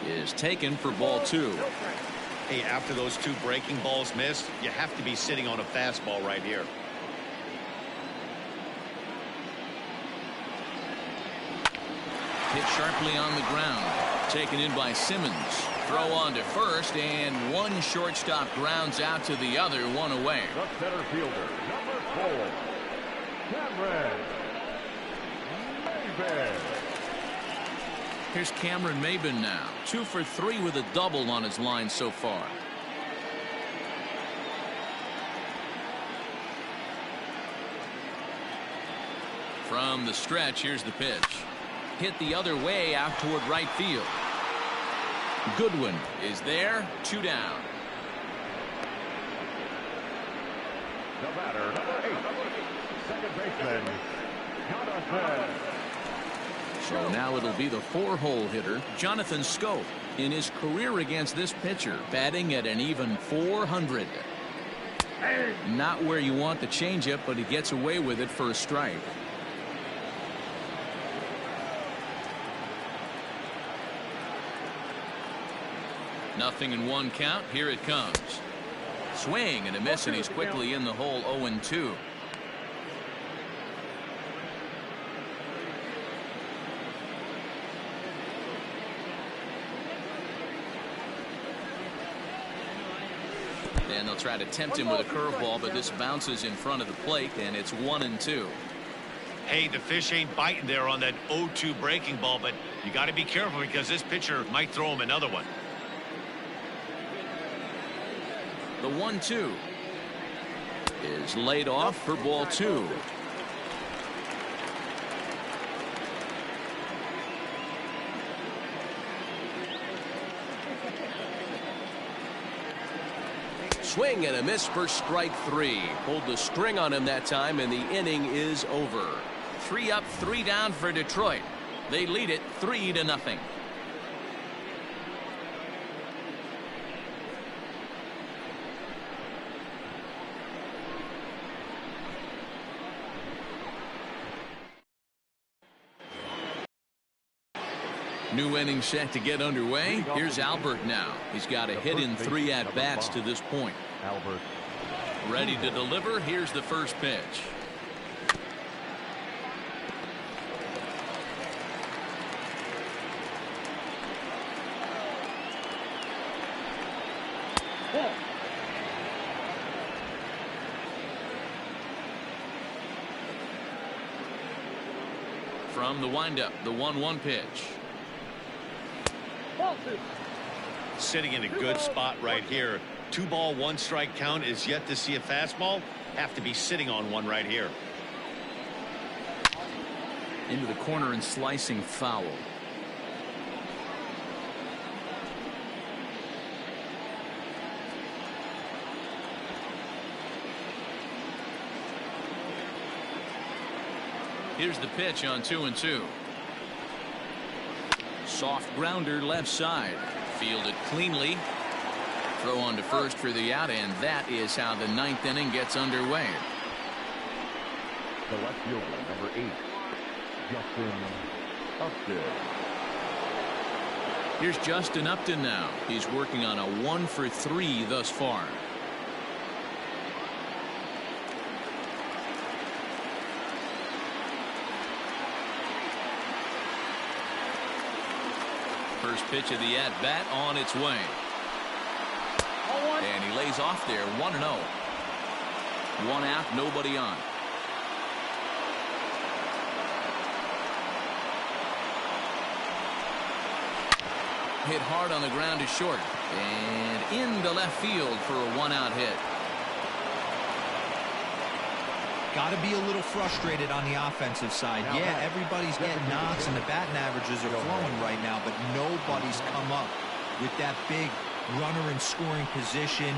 is taken for ball 2.
Hey, after those 2 breaking balls missed, you have to be sitting on a fastball right here.
Hit sharply on the ground. Taken in by Simmons. Throw on to first, and one shortstop grounds out to the other, 1 away.
The center fielder, number 4, Cameron Maybin.
Here's Cameron Maybin now. 2 for 3 with a double on his line so far. From the stretch, here's the pitch. Hit the other way out toward right field. Goodwin is there. 2 down.
The batter, number 8, second baseman, Jonathan.
So now it'll be the 4-hole hitter, Jonathan Scope, in his career against this pitcher, batting at an even .400. Not where you want the changeup, but he gets away with it for a strike. Nothing in 1 count. Here it comes. Swing and a miss, and he's quickly in the hole. 0-2. And they'll try to tempt him with a curveball, but this bounces in front of the plate, and it's 1-2.
Hey, the fish ain't biting there on that 0-2 breaking ball, but you got to be careful because this pitcher might throw him another one.
The 1-2 is laid off for ball 2. Swing and a miss for strike 3. Pulled the string on him that time, and the inning is over. 3 up, 3 down for Detroit. They lead it 3-0. New inning set to get underway. Here's Albert now. He's got a hit in 3 at-bats to this point.
Albert.
Ready to deliver. Here's the first pitch.
Ball.
From the windup, the 1-1 pitch.
Ball 2.
Sitting in a good spot right here. 2-ball, 1-strike count is yet to see a fastball. Have to be sitting on one right here.
Into the corner and slicing foul. Here's the pitch on 2-2. Soft grounder left side. Fielded cleanly. Throw on to first for the out, and that is how the 9th inning gets underway.
The left fielder, number 8, Justin Upton.
Here's Justin Upton now. He's working on a 1-for-3 thus far. First pitch of the at-bat on its way. And he lays off there, 1-0. 1 out, nobody on. Hit hard on the ground to short. And into left field for a 1-out hit.
Got to be a little frustrated on the offensive side. Yeah, everybody's getting knocks and the batting averages are flowing right now, but nobody's come up with that big runner in scoring position,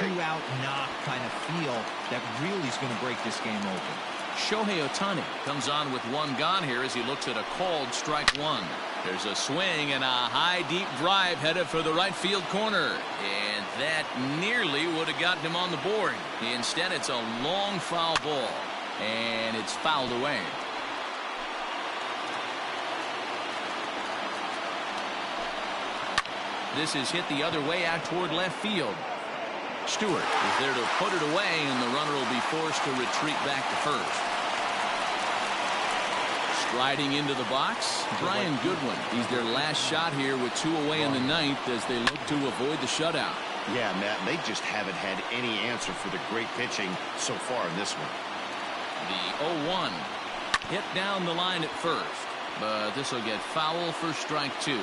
2-out knock kind of feel that really is going to break this game open.
Shohei Ohtani comes on with 1 gone here as he looks at a called strike 1. There's a swing and a high deep drive headed for the right field corner, and that nearly would have gotten him on the board. Instead, it's a long foul ball, and it's fouled away. This is hit the other way out toward left field. Stewart is there to put it away, and the runner will be forced to retreat back to first. Striding into the box, Brian Goodwin. He's their last shot here with 2 away in the 9th as they look to avoid the shutout.
Yeah, Matt, they just haven't had any answer for the great pitching so far in this one.
The 0-1 hit down the line at first, but this will get foul for strike 2.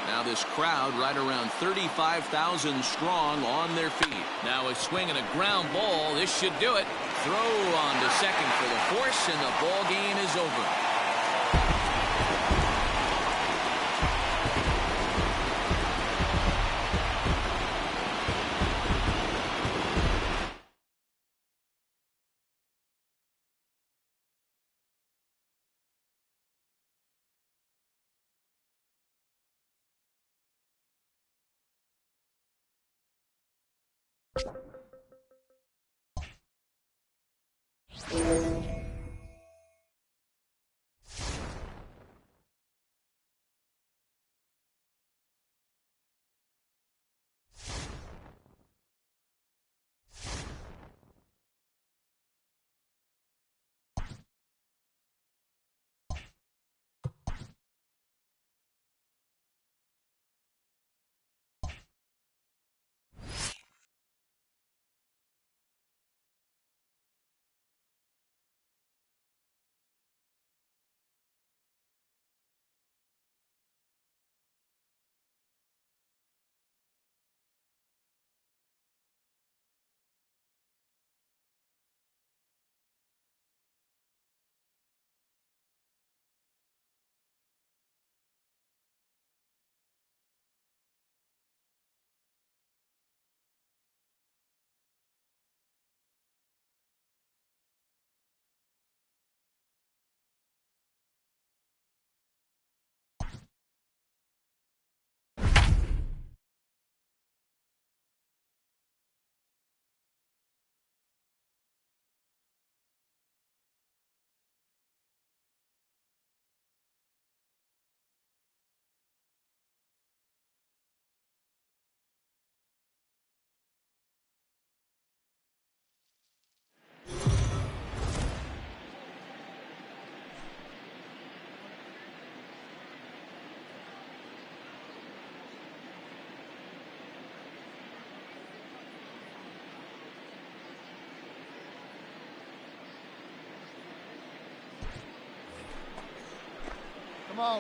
Now this crowd right around 35,000 strong on their feet. Now a swing and a ground ball. This should do it. Throw on to second for the force, and the ball game is over.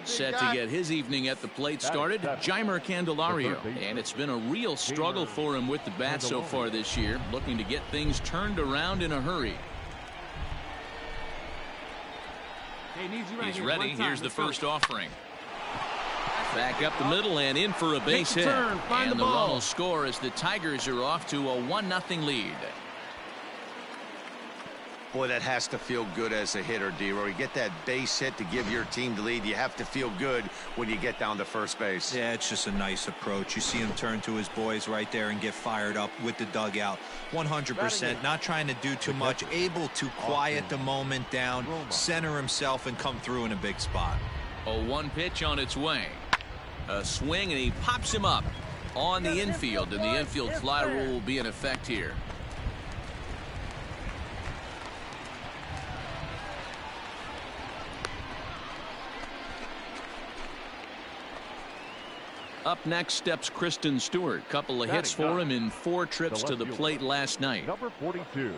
Set to get his evening at the plate started, Jeimer Candelario. And it's been a real struggle for him with the bat so far this year, looking to get things turned around in a hurry. He's ready. Here's the first offering. Back up the middle and in for a base hit. And the run will score as the Tigers are off to a 1-0 lead.
Boy, that has to feel good as a hitter, D-Roy. You get that base hit to give your team the lead. You have to feel good when you get down to first base.
Yeah, it's just a nice approach. You see him turn to his boys right there and get fired up with the dugout. 100%, not trying to do too much, able to quiet the moment down, center himself, and come through in a big spot.
A 1 pitch on its way. A swing, and he pops him up on the infield, and the infield fly rule will be in effect here. Up next steps Kristen Stewart. Couple of hits for him in 4 trips to the plate last night.
Number 42.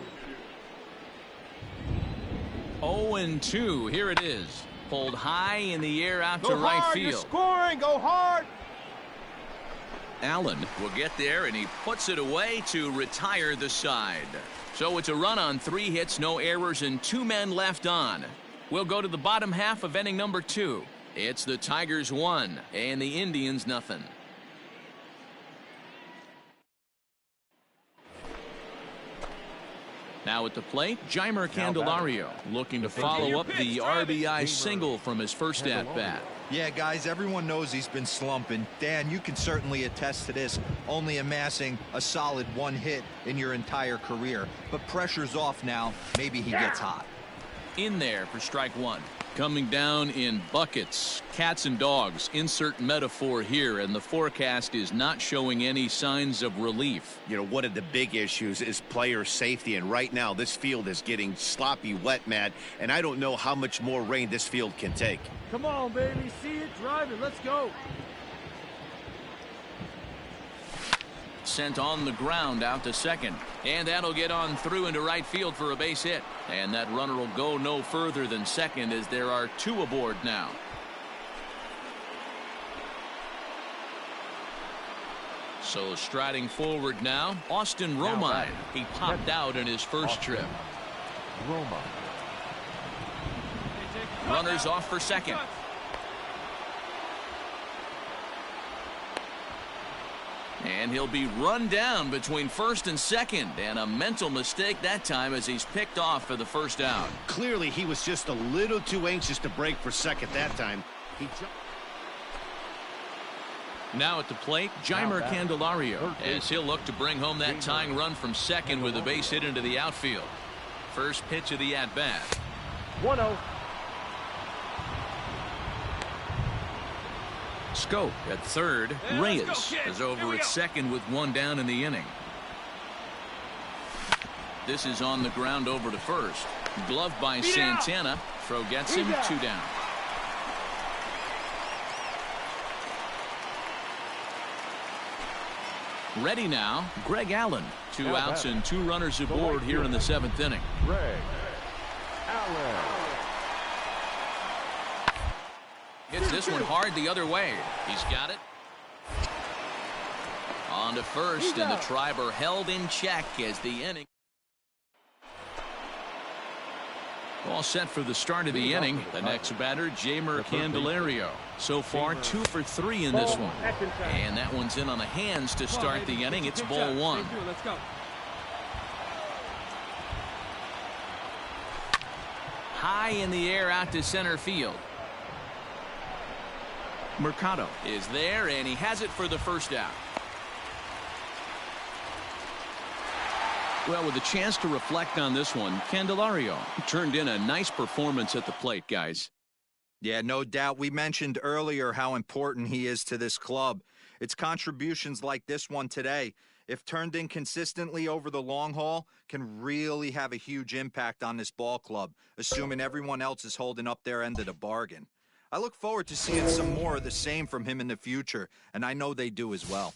0-2. Here it is. Pulled high in the air out to right field.
You're scoring. Go hard.
Allen will get there, and he puts it away to retire the side. So it's a run on 3 hits, no errors, and 2 men left on. We'll go to the bottom half of inning number 2. It's the Tigers 1 and the Indians nothing. Now at the plate, Jeimer Candelario looking to follow up the RBI single from his first at-bat.
Yeah, guys, everyone knows he's been slumping. Dan, you can certainly attest to this, only amassing a solid 1 hit in your entire career. But pressure's off now. Maybe he gets hot.
In there for strike 1. Coming down in buckets, cats and dogs, insert metaphor here, and the forecast is not showing any signs of relief.
You know, one of the big issues is player safety, and right now this field is getting sloppy wet, Matt, and I don't know how much more rain this field can take.
Come on, baby. See it, drive it. Let's go.
Sent on the ground out to second, and that'll get on through into right field for a base hit, and that runner will go no further than second as there are 2 aboard now. So striding forward now, Austin Romine. He popped out in his first trip. Runners off for second. And he'll be run down between first and second, and a mental mistake that time as he's picked off for the first out.
Clearly he was just a little too anxious to break for second that time.
Now at the plate, Jeimer Candelario, as he'll look to bring home that tying run from second with a base hit into the outfield. First pitch of the at-bat.
1-0.
Scope at third. Reyes is over at second with 1 down in the inning. This is on the ground over to first. Glove by Santana. Throw gets him. 2 down. Ready now, Greg Allen. 2 outs and 2 runners aboard here in the 7th inning.
Greg Allen.
Hits this one hard the other way. He's got it. On to first, and the Triber held in check as the inning. All set for the start of the inning. The next batter, Jeimer Candelario. So far, 2 for 3 in this one. And that one's in on the hands to start the inning. It's ball 1.
Let's go.
High in the air out to center field. Mercado is there, and he has it for the first out. Well, with a chance to reflect on this one, Candelario turned in a nice performance at the plate, guys.
Yeah, no doubt. We mentioned earlier how important he is to this club. It's contributions like this one today, if turned in consistently over the long haul, can really have a huge impact on this ball club, assuming everyone else is holding up their end of the bargain. I look forward to seeing some more of the same from him in the future, and I know they do as well.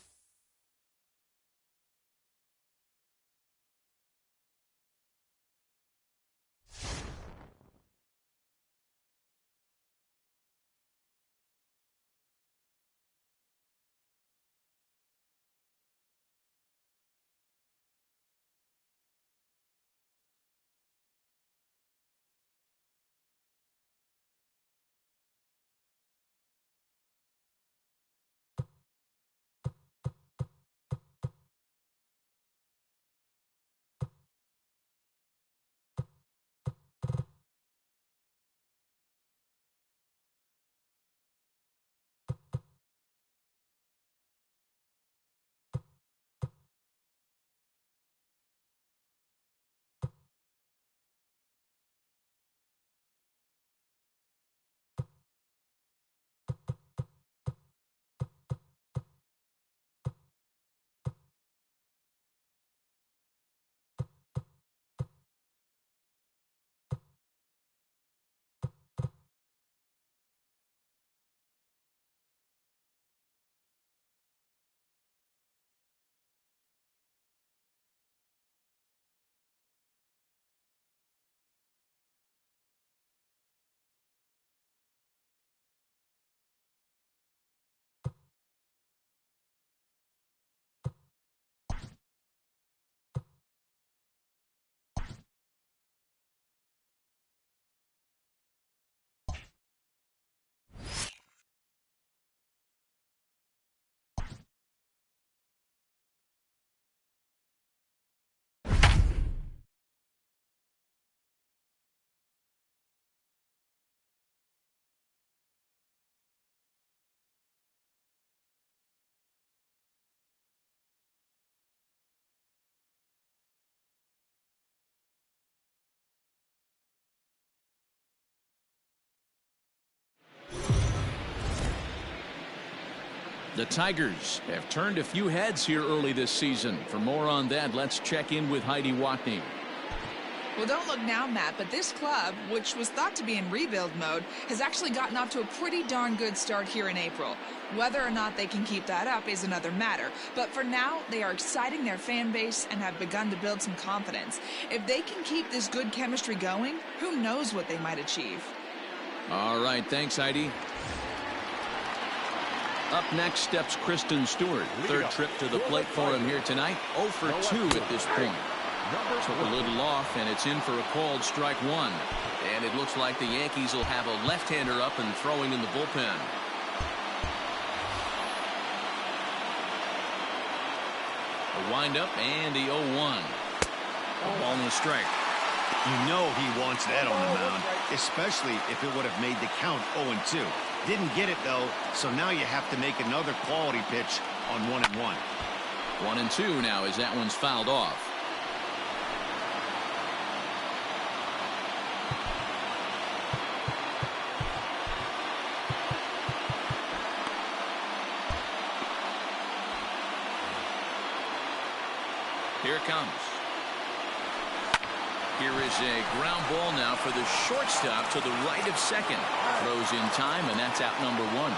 The Tigers have turned a few heads here early this season. For more on that, let's check in with Heidi Watney.
Well, don't look now, Matt, but this club, which was thought to be in rebuild mode, has actually gotten off to a pretty darn good start here in April. Whether or not they can keep that up is another matter. But for now, they are exciting their fan base and have begun to build some confidence. If they can keep this good chemistry going, who knows what they might achieve.
All right, thanks, Heidi. Up next steps Kristen Stewart. Third trip to the plate for him here tonight. 0 for 2 at this point. Took a little off, and it's in for a called strike one. And it looks like the Yankees will have a left-hander up and throwing in the bullpen. A windup and the 0-1. A ball and a strike.
You know he wants that on the mound, especially if it would have made the count 0-2. Didn't get it, though, so now you have to make another quality pitch on 1-1.
1-2 now as that one's fouled off. Here it comes. Here is a ground ball now for the shortstop to the right of second. Throws in time, and that's out number one.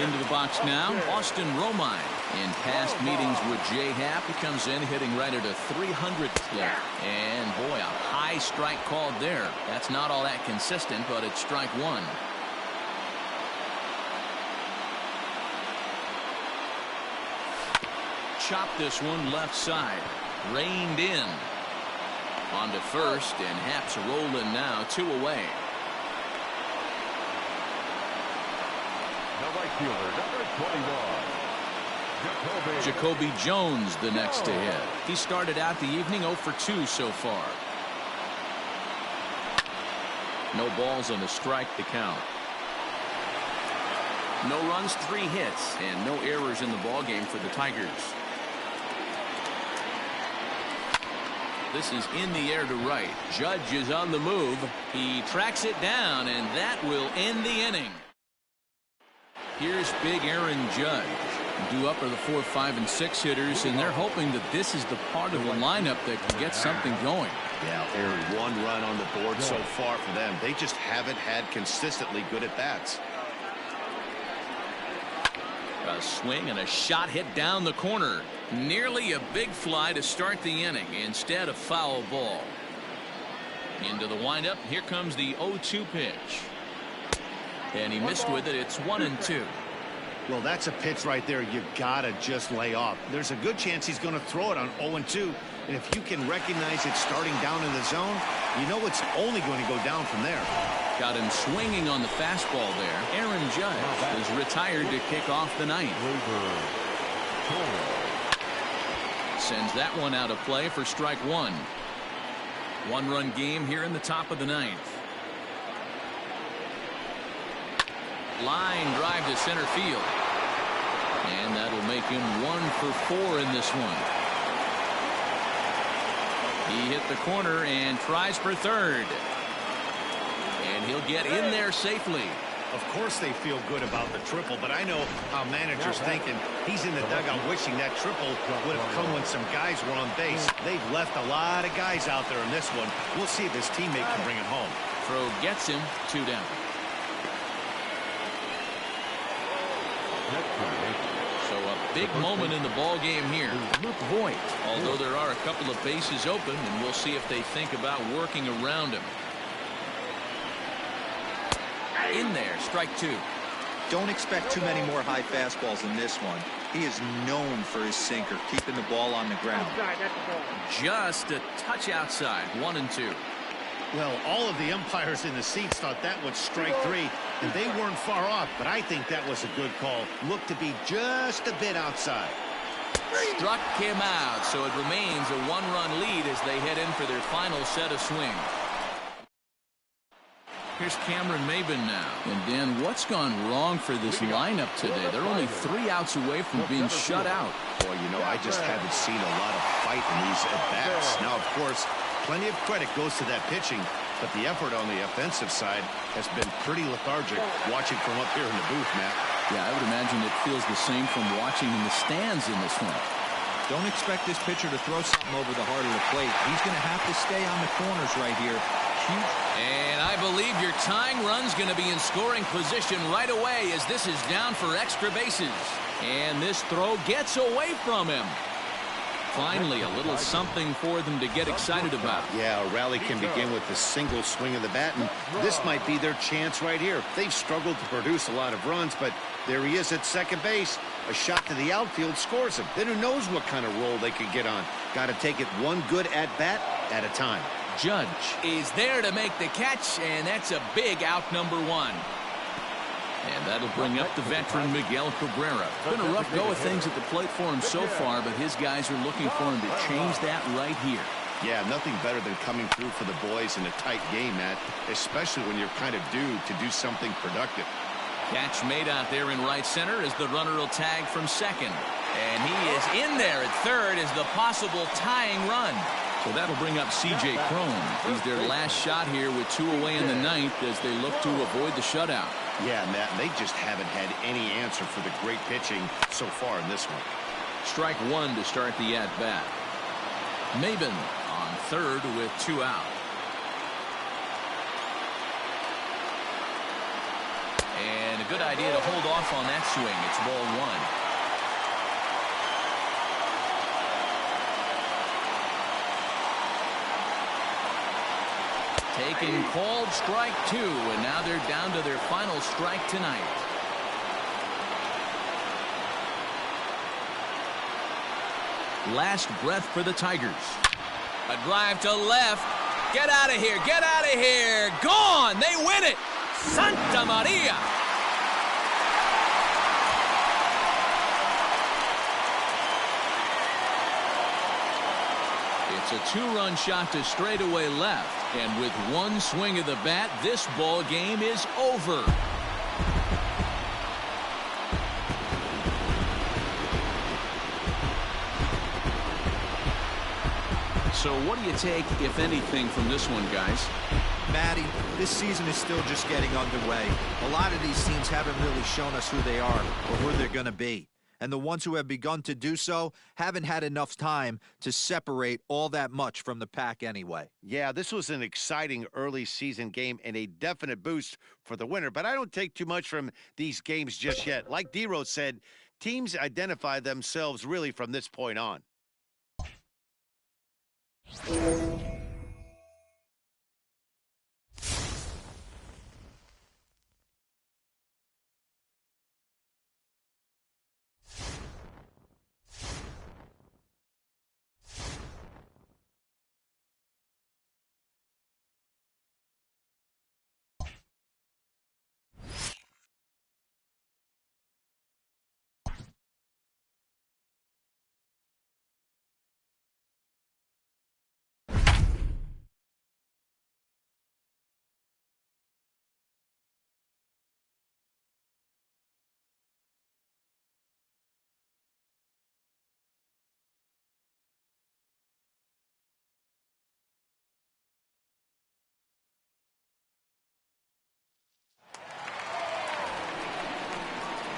Into the box now, Austin Romine. In past meetings with Jay Happ, he comes in hitting right at a 300 clip. And boy, a high strike called there. That's not all that consistent, but it's strike one. Chopped this one left side. Reined in. On to first, and Happ's rolling now, 2 away.
The right fielder, number 21.
Jacoby Jones the next to hit. He started out the evening 0 for 2 so far. No balls on the strike to count. No runs, 3 hits, and no errors in the ballgame for the Tigers. This is in the air to right. Judge is on the move. He tracks it down, and that will end the inning. Here's big Aaron Judge. Due up are the 4, 5, and 6 hitters, and they're hoping that this is the part of the lineup that can get something going.
Yeah, Aaron, 1 run on the board so far for them. They just haven't had consistently good at-bats.
A swing and a shot hit down the corner. Nearly a big fly to start the inning. Instead, a foul ball. Into the windup. Here comes the 0-2 pitch. And he missed with it. It's 1-2.
Well, that's a pitch right there you gotta just lay off. There's a good chance he's going to throw it on 0-2. And if you can recognize it starting down in the zone, you know it's only going to go down from there.
Got him swinging on the fastball there. Aaron Judge is retired to kick off the ninth. Sends that one out of play for strike one. 1-run game here in the top of the ninth. Line drive to center field. And that'll make him 1 for 4 in this one. He hit the corner and tries for third. And he'll get in there safely.
Of course they feel good about the triple, but I know how managers thinking. He's in the dugout wishing that triple would have come when some guys were on base. They've left a lot of guys out there in this one. We'll see if his teammate can bring it home.
Throw gets him, 2 down. So a big moment in the ball game here. Luke Voigt, although there are a couple of bases open, and we'll see if they think about working around him. In there, strike 2.
Don't expect too many more high fastballs in this one. He is known for his sinker, keeping the ball on the ground.
Just a touch outside, 1-2.
Well, all of the umpires in the seats thought that was strike 3, and they weren't far off, but I think that was a good call. Looked to be just a bit outside.
Struck him out, so it remains a 1-run lead as they head in for their final set of swings. Here's Cameron Maben now. And Dan, what's gone wrong for this lineup today? They're only 3 outs away from being shut out.
Boy, you know, I just haven't seen a lot of fight in these at-bats. Now, of course, plenty of credit goes to that pitching. but the effort on the offensive side has been pretty lethargic watching from up here in the booth, Matt.
Yeah, I would imagine it feels the same from watching in the stands in this one.
Don't expect this pitcher to throw something over the heart of the plate. He's going to have to stay on the corners right here. Huge.
And I believe your tying run's going to be in scoring position right away as this is down for extra bases. And this throw gets away from him. Finally, a little something for them to get excited about.
Yeah, a rally can begin with the single swing of the bat, and this might be their chance right here. They've struggled to produce a lot of runs, but there he is at second base. A shot to the outfield scores him. Then who knows what kind of roll they could get on. Got to take it one good at-bat at a time.
Judge is there to make the catch, and that's a big out number one. And that'll bring up the veteran Miguel Cabrera. It's been a rough go of things at the plate for him so far, but his guys are looking for him to change that right here.
Yeah, nothing better than coming through for the boys in a tight game, Matt, especially when you're kind of due to do something productive.
Catch made out there in right center as the runner will tag from second. And he is in there at third as the possible tying run. So that'll bring up C.J. Cron. He's their last shot here with 2 away in the ninth as they look to avoid the shutout.
Yeah, Matt, they just haven't had any answer for the great pitching so far in this one.
Strike one to start the at-bat. Maben on third with 2 out. And a good idea to hold off on that swing. It's ball one. Taking called strike 2, and now they're down to their final strike tonight. Last breath for the Tigers. A drive to left. Get out of here. Get out of here. Gone. They win it. Santa Maria. It's a 2-run shot to straightaway left. And with one swing of the bat, this ball game is over. So what do you take, if anything, from this one, guys?
Matty, this season is still just getting underway. A lot of these teams haven't really shown us who they are or who they're going to be. And the ones who have begun to do so haven't had enough time to separate all that much from the pack anyway.
Yeah, this was an exciting early season game and a definite boost for the winner. But I don't take too much from these games just yet. Like D-Rose said, teams identify themselves really from this point on.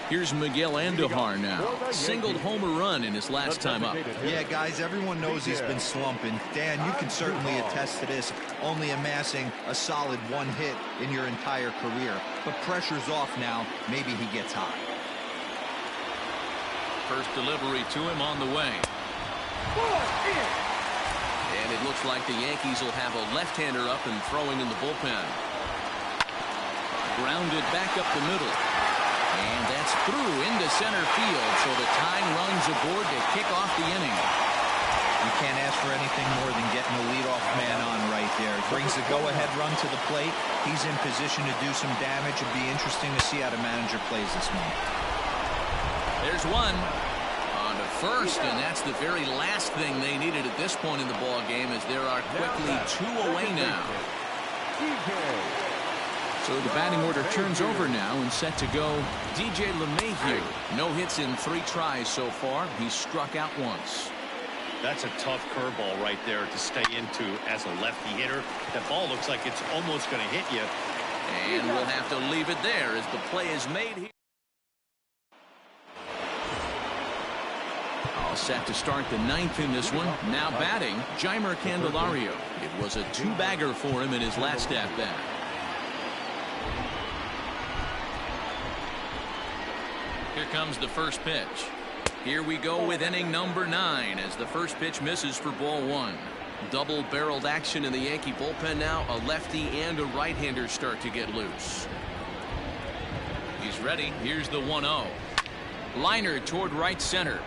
Here's Miguel Andujar now. Singled homer run in his last time up.
Yeah, guys, everyone knows he's been slumping. Dan, you can certainly attest to this, only amassing a solid 1 hit in your entire career. But pressure's off now. Maybe he gets hot.
First delivery to him on the way. And it looks like the Yankees will have a left-hander up and throwing in the bullpen. Grounded back up the middle. And that's through into center field, so the tying run's aboard to kick off the inning.
You can't ask for anything more than getting a leadoff man on right there. Brings the go-ahead run to the plate. He's in position to do some damage. It'd be interesting to see how the manager plays this one.
There's one on to first, and that's the very last thing they needed at this point in the ball game, as there are quickly 2 away now. So the batting order turns over now and set to go DJ LeMahieu. No hits in 3 tries so far. He's struck out once.
That's a tough curveball right there to stay into as a lefty hitter. That ball looks like it's almost going to hit you.
And we'll have to leave it there as the play is made here. All set to start the ninth in this one. Now batting, Jeimer Candelario. It was a two-bagger for him in his last at-bat. Here comes the first pitch. Here we go with inning number 9 as the first pitch misses for ball 1. Double-barreled action in the Yankee bullpen now. A lefty and a right-hander start to get loose. He's ready. Here's the 1-0. Liner toward right center.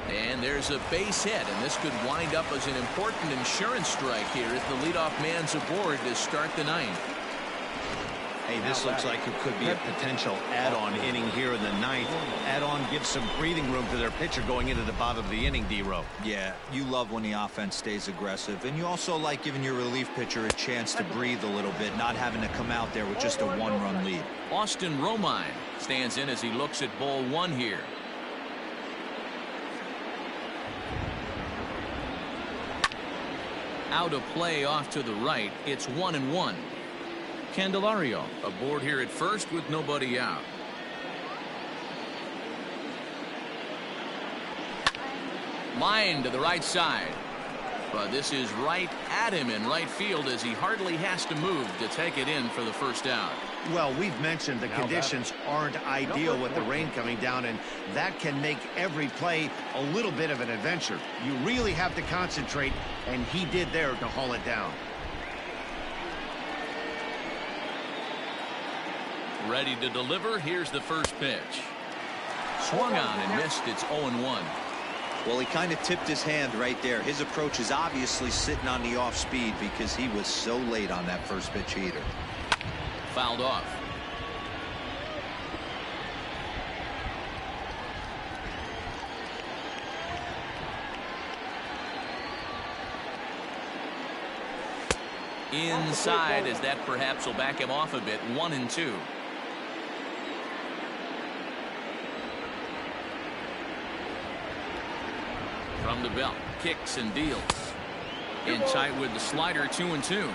And there's a base hit, and this could wind up as an important insurance strike here if the leadoff man's aboard to start the ninth.
Hey, this looks like it could be a potential add-on inning here in the ninth. Add-on gives some breathing room to their pitcher going into the bottom of the inning, D-Row.
Yeah, you love when the offense stays aggressive, and you also like giving your relief pitcher a chance to breathe a little bit, not having to come out there with just a one-run lead.
Austin Romine stands in as he looks at ball 1 here. Out of play off to the right. It's 1-1. Candelario aboard here at first with nobody out. Line to the right side. But this is right at him in right field as he hardly has to move to take it in for the first out.
Well, we've mentioned the conditions aren't ideal with the rain coming down, and that can make every play a little bit of an adventure. You really have to concentrate, and he did there to haul it down.
Ready to deliver. Here's the first pitch. Swung on and missed. It's 0-1.
Well, he kind of tipped his hand right there. His approach is obviously sitting on the off speed because he was so late on that first pitch heater.
Fouled off. Inside as that perhaps will back him off a bit. 1-2. From the belt, kicks and deals. In tight with the slider, 2-2.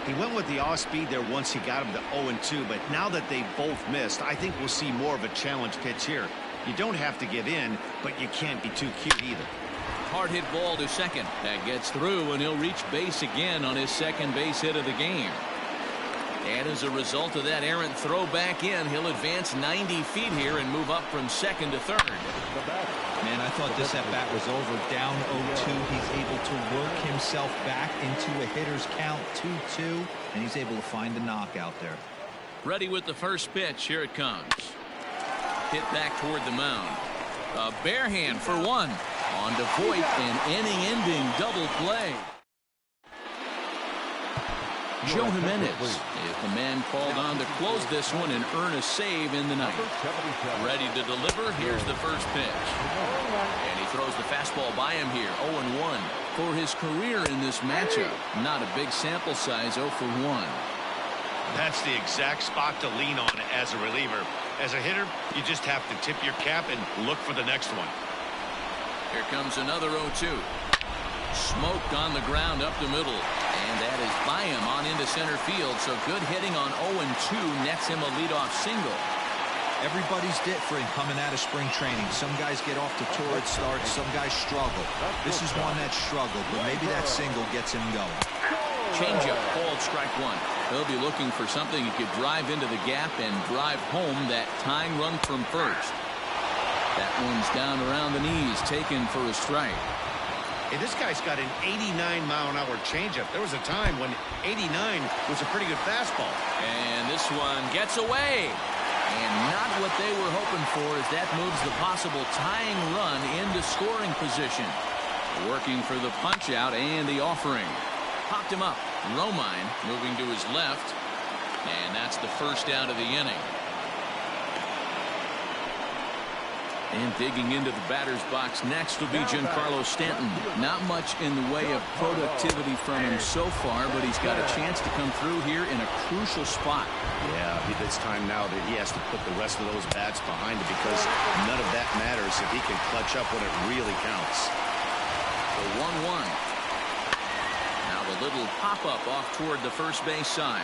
He went with the off speed there once he got him to 0-2, but now that they both missed, I think we'll see more of a challenge pitch here. You don't have to give in, but you can't be too cute either.
Hard hit ball to second. That gets through, and he'll reach base again on his second base hit of the game. And as a result of that errant throw back in, he'll advance 90 feet here and move up from second to third.
Man, I thought this at-bat was over. Down 0-2. He's able to work himself back into a hitter's count, 2-2, and he's able to find a knockout there.
Ready with the first pitch. Here it comes. Hit back toward the mound. A bare hand for one. On to Voit, an inning-ending double play. Joe Jimenez is the man called on to close this one and earn a save in the ninth. Ready to deliver. Here's the first pitch. And he throws the fastball by him here. 0-1 for his career in this matchup. Not a big sample size. 0 for 1.
That's the exact spot to lean on as a reliever. As a hitter, you just have to tip your cap and look for the next one.
Here comes another 0-2. Smoked on the ground up the middle. And that is by him on into center field. So good hitting on 0-2 nets him a leadoff single.
Everybody's different coming out of spring training. Some guys get off to torrid starts. Some guys struggle. This is one that struggled, but maybe that single gets him going.
Changeup called strike one. He'll be looking for something he could drive into the gap and drive home that tying run from first. That one's down around the knees, taken for a strike.
Hey, this guy's got an 89-mile-an-hour changeup. There was a time when 89 was a pretty good fastball.
And this one gets away. And not what they were hoping for as that moves the possible tying run into scoring position. Working for the punch-out and the offering. Popped him up. Romine moving to his left. And that's the first out of the inning. And digging into the batter's box next will be Giancarlo Stanton. Not much in the way of productivity from him so far, but he's got a chance to come through here in a crucial spot.
Yeah, it's time now that he has to put the rest of those bats behind him because none of that matters if he can clutch up when it really counts.
The 1-1. Now the little pop-up off toward the first base side.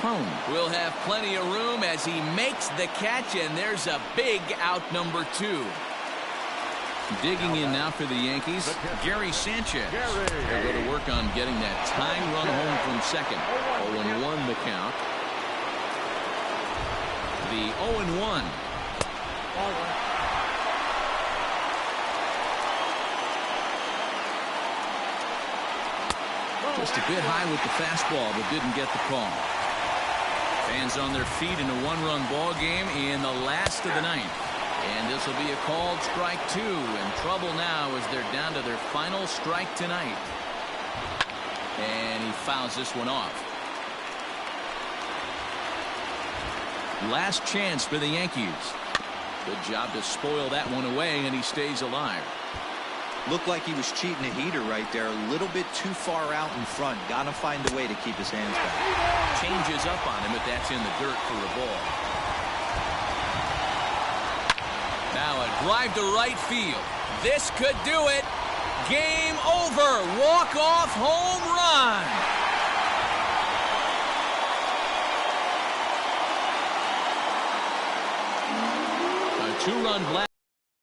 Home will have plenty of room as he makes the catch, and there's a big out number 2. Digging in now for the Yankees, Gary Sanchez. They'll go to work on getting that tying run home from second. 0-1 the count. The 0-1. Just a bit high with the fastball, but didn't get the call. Fans on their feet in a one-run ball game in the last of the ninth. And this will be a called strike 2. In trouble now as they're down to their final strike tonight. And he fouls this one off. Last chance for the Yankees. Good job to spoil that one away, and he stays alive.
Looked like he was cheating a heater right there. A little bit too far out in front. Gotta find a way to keep his hands back.
Changes up on him, but that's in the dirt for a ball. Now a drive to right field. This could do it. Game over. Walk-off home run. A two-run blast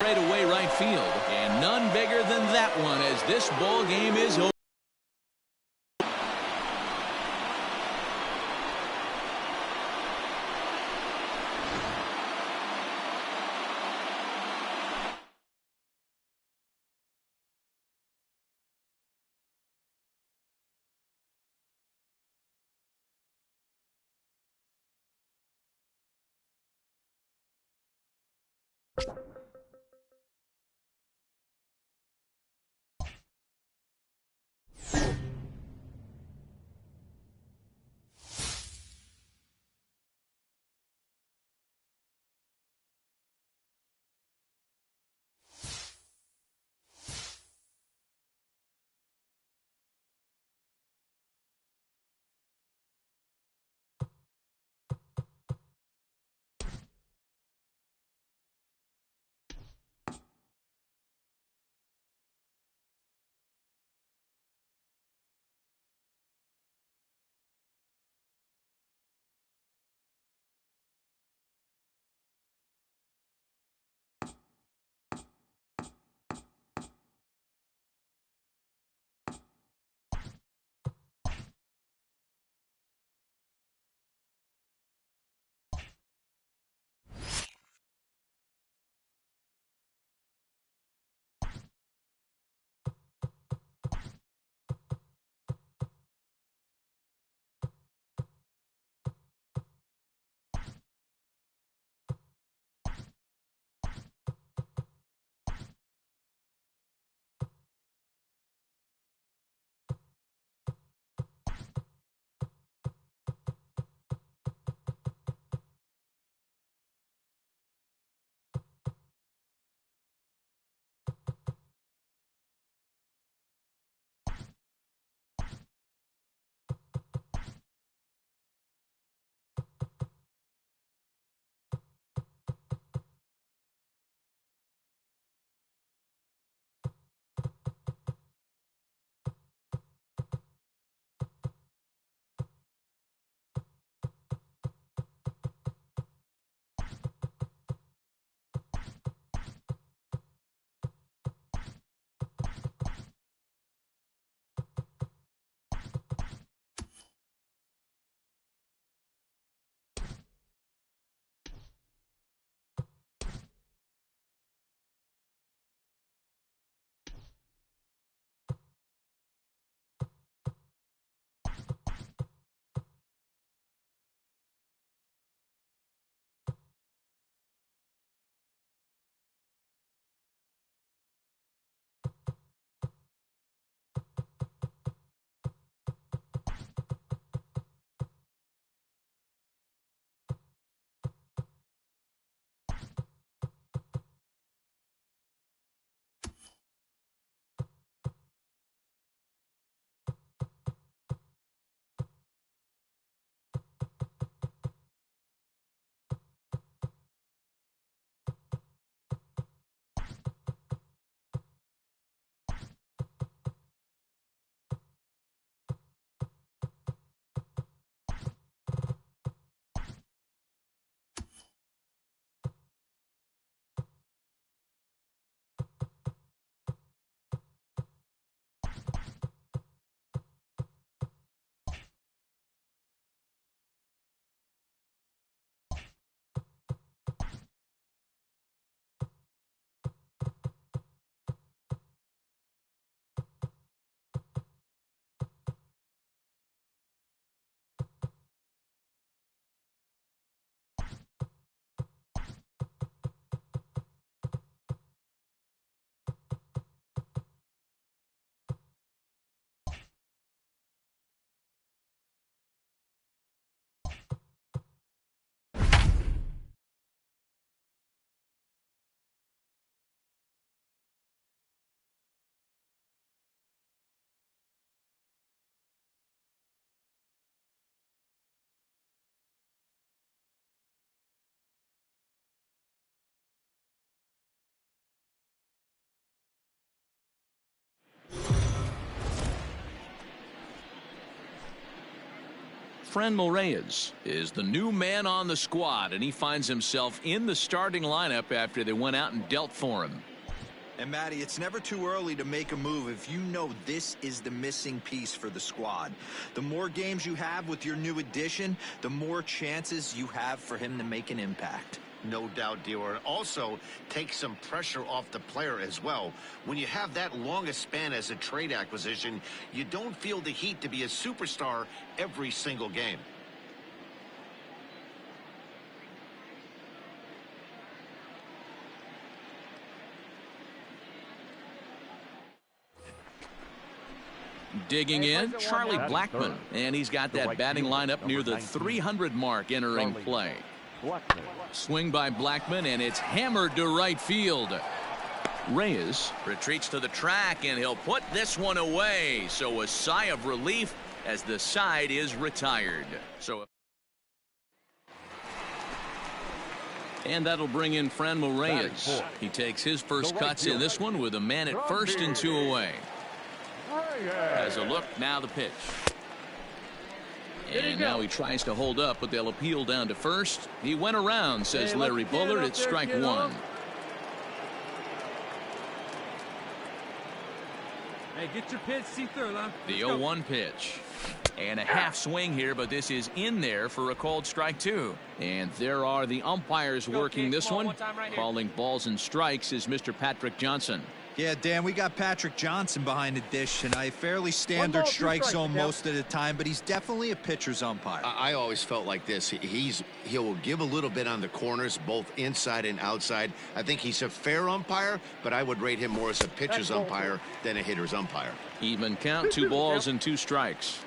right away right field. And none bigger than that one as this ball game is over. Franmil Reyes is the new man on the squad, and he finds himself in the starting lineup after they went out and dealt for him.
And Matty, it's never too early to make a move if you know this is the missing piece for the squad. The more games you have with your new addition, the more chances you have for him to make an impact.
No doubt, Dior. Also, take some pressure off the player as well. When you have that long a span as a trade acquisition, you don't feel the heat to be a superstar every single game.
Digging in, Charlie Blackmon, and he's got that batting lineup near the 300 mark entering play. Swing by Blackmon, and it's hammered to right field. Reyes retreats to the track, and he'll put this one away. So a sigh of relief as the side is retired. And that'll bring in Franmil Reyes. He takes his first cuts in this one with a man at first and 2 away. As a look, now the pitch. And now he tries to hold up, but they'll appeal down to first. He went around, says Larry Bullard. It's strike one.
Hey, get your pitch, see through, huh?
The 0-1 pitch. And a half swing here, but this is in there for a called strike two. And there are the umpires working this one. Calling balls and strikes is Mr. Patrick Johnson.
Yeah, Dan, we got Patrick Johnson behind the dish, and a fairly standard strike zone most of the time, but he's definitely a pitcher's umpire.
I always felt like this. He'll give a little bit on the corners, both inside and outside. I think he's a fair umpire, but I would rate him more as a pitcher's umpire than a hitter's umpire.
Even count, 2 balls and 2 strikes.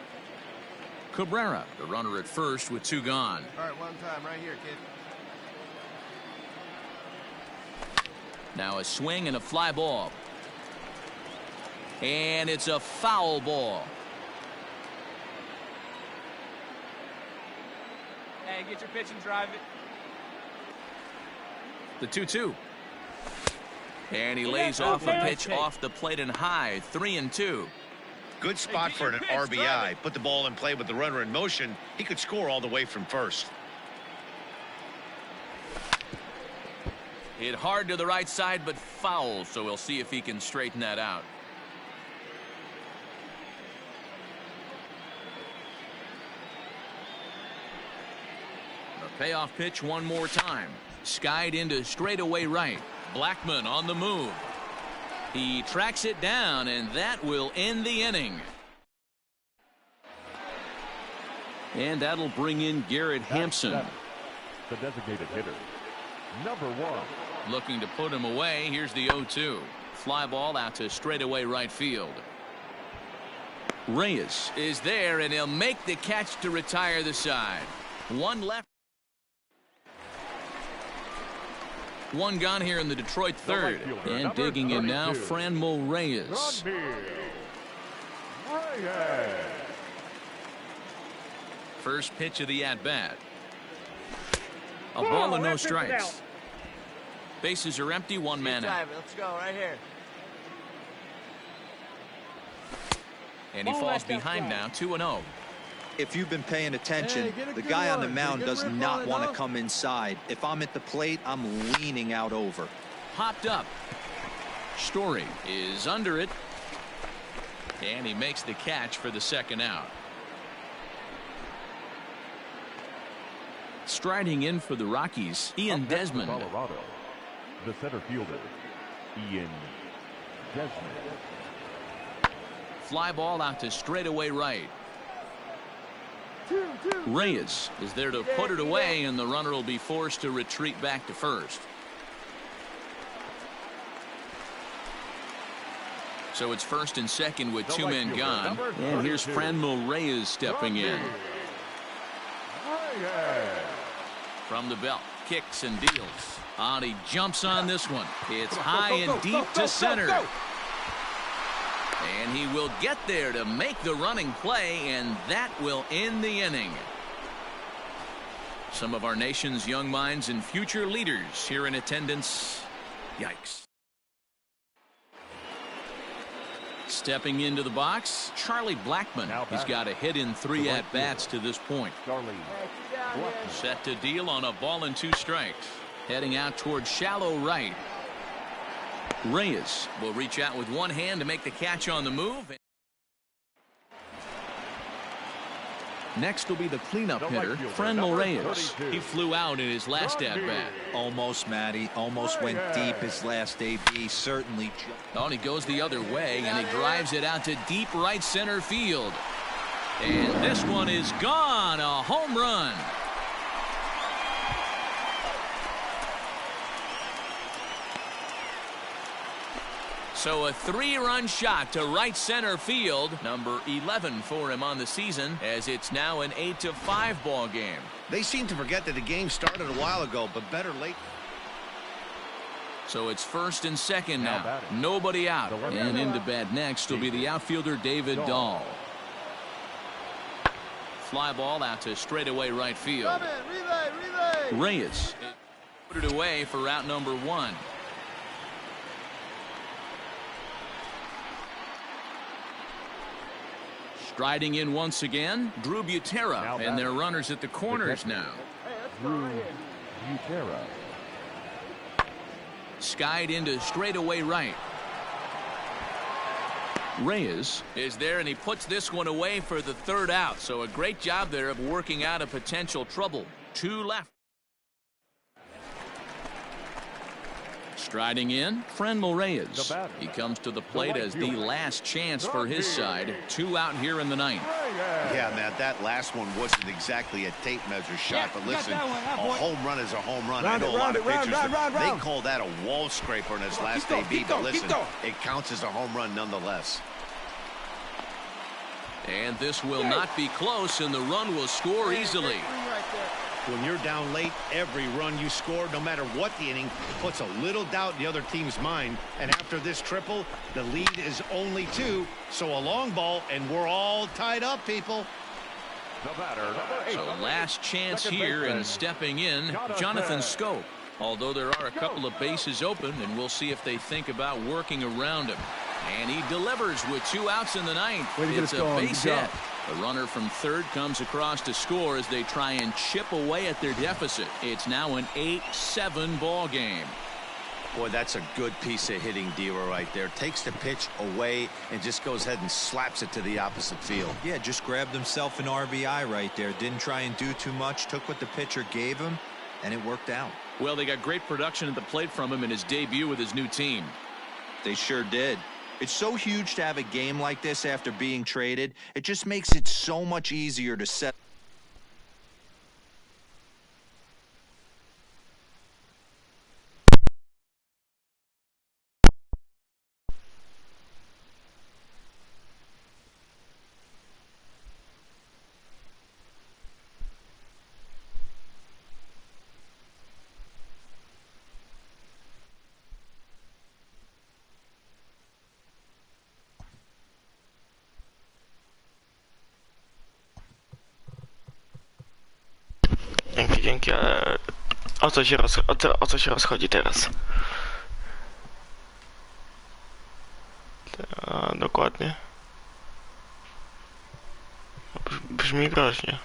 Cabrera, the runner at first with 2 gone.
All right, one time right here, kid.
Now a swing and a fly ball. And it's a foul ball.
Hey, get your pitch and drive it.
The 2-2. And he lays off a pitch off the plate and high. 3-2.
Good spot for an RBI. Put the ball in play with the runner in motion. He could score all the way from first.
Hit hard to the right side, but foul, so we'll see if he can straighten that out. The payoff pitch one more time. Skied into straightaway right. Blackmon on the move. He tracks it down, and that will end the inning. And that'll bring in Garrett Hampson.
The designated hitter, number 1.
Looking to put him away. Here's the 0-2. Fly ball out to straightaway right field. Reyes is there, and he'll make the catch to retire the side. 1 left. 1 gone here in the Detroit third. And digging in now, Franmil Reyes. First pitch of the at-bat. A ball and no strikes. Bases are empty, 1 man out.
Let's go right here.
And he falls behind now, 2-0.
If you've been paying attention, the guy on the mound does not want to come inside. If I'm at the plate, I'm leaning out over.
Popped up. Story is under it. And he makes the catch for the 2nd out. Striding in for the Rockies, Ian Desmond.
Colorado, the center fielder, Ian Desmond.
Fly ball out to straightaway right. Reyes is there to put it away, and the runner will be forced to retreat back to first. So it's first and second with 2 men gone. And here's Franmil Reyes stepping in. From the belt, kicks and deals. And he jumps on this one. It's high and deep to center. And he will get there to make the running play, and that will end the inning. Some of our nation's young minds and future leaders here in attendance. Yikes. Stepping into the box, Charlie Blackmon. He's got a hit in 3 at-bats to this point. Set to deal on a ball and 2 strikes. Heading out towards shallow right. Reyes will reach out with one hand to make the catch on the move. Next will be the cleanup hitter, Frenmel Reyes. He flew out in his last at-bat.
Almost, Matty. Almost went deep his last AB. Certainly.
Oh, and he goes the other way, and he drives it out to deep right center field. And this one is gone. A home run. So a 3-run shot to right center field. Number 11 for him on the season, as it's now an 8-5 ball game.
They seem to forget that the game started a while ago, but better late.
So it's first and second now. Nobody out. And into bat next will be the outfielder David Dahl. Fly ball out to straightaway right field. Reyes put it away for route number 1. Striding in once again, Drew Butera, and their runners at the corners now.
Drew Butera.
Skied into straightaway right. Reyes is there, and he puts this one away for the 3rd out. So a great job there of working out a potential trouble. 2 left. Striding in, Frenmel Reyes. He comes to the plate as the last chance for his side. 2 out here in the 9th.
Yeah, man, that last one wasn't exactly a tape measure shot, but listen, a home run is a home run. I know a lot of pitchers, they call that a wall scraper in his last AB, but listen, it counts as a home run nonetheless.
And this will not be close, and the run will score easily.
When you're down late, every run you score, no matter what the inning, puts a little doubt in the other team's mind. And after this triple, the lead is only 2. So a long ball, and we're all tied up, people.
So last chance here, and stepping in, Jonathan Scope. Although there are a couple of bases open, and we'll see if they think about working around him. And he delivers with 2 outs in the 9th. It's a base hit. The runner from 3rd comes across to score as they try and chip away at their deficit. It's now an 8-7 ball game.
Boy, that's a good piece of hitting, Dero, right there. Takes the pitch away and just goes ahead and slaps it to the opposite field.
Yeah, just grabbed himself an RBI right there. Didn't try and do too much. Took what the pitcher gave him, and it worked out.
Well, they got great production at the plate from him in his debut with his new team.
They sure did. It's so huge to have a game like this after being traded. It just makes it so much easier to set.
Dzięki, ale o co się rozchodzi teraz? Dokładnie. Brzmi groźnie.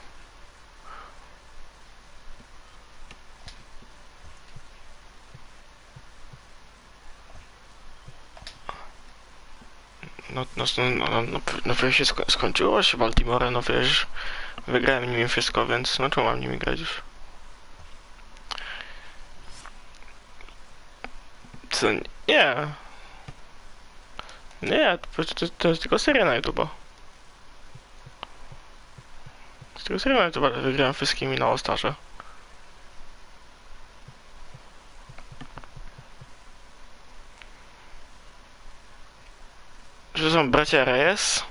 No wiesz, się skończyło się Baltimore, no wiesz, wygrałem nimi wszystko, więc no czemu mam nimi grać już? Co? Nie. Nie, to jest tylko seria na YouTube. To jest tylko seria na YouTube, ale wygrałem wszystkimi na All-Starze. Że są bracia Reyes.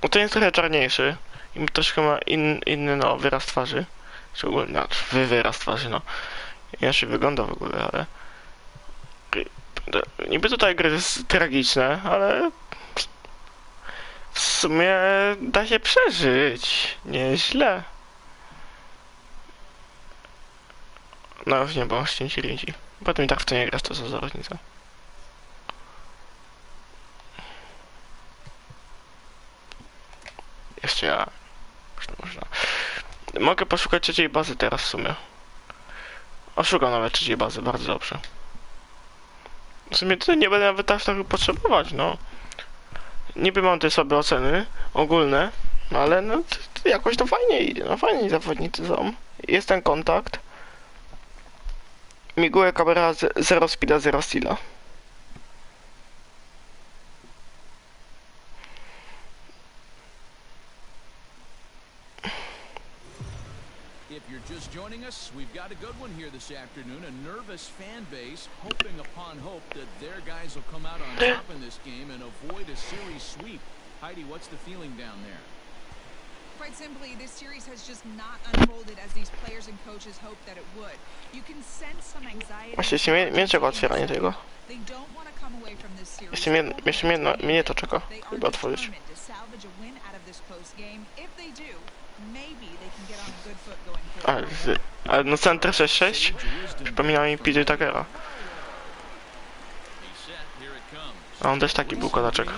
No to jest trochę czarniejszy. I troszkę ma inny no, wyraz twarzy. Szczególnie, wyraz twarzy, no. Inaczej wygląda w ogóle, ale... Niby tutaj gry jest tragiczne, ale... W sumie da się przeżyć. Nieźle. No już nie, bo ścięci rinci. Potem i tak w to nie grasz, to co za różnica. jeszcze ja. Można. Mogę poszukać trzeciej bazy teraz w sumie. Oszukam nawet trzeciej bazy, bardzo dobrze. W sumie tutaj nie będę nawet aż tak potrzebować, no. Niby mam te sobie oceny ogólne, ale no to jakoś to fajnie idzie, no fajnie zawodnicy są. Jest ten kontakt. Miguje kamera 0 speeda, 0 steala.
If you're just joining us, we've got a good one here this afternoon. A nervous fan base hoping upon hope that their guys will come out on top in this game and avoid a series sweep. Heidi, what's the feeling down there?
Quite simply, this series has just not unfolded as these players and coaches hoped that it would. You can sense some anxiety.
Właśnie mnie czeka otwieranie tego.
They don't want to come away from this series.
Jeszcze mnie to czeka, chyba otworzyć. Ale no center 6-6 przypomina mi PJ Tuckera. A on też taki był kodaczek.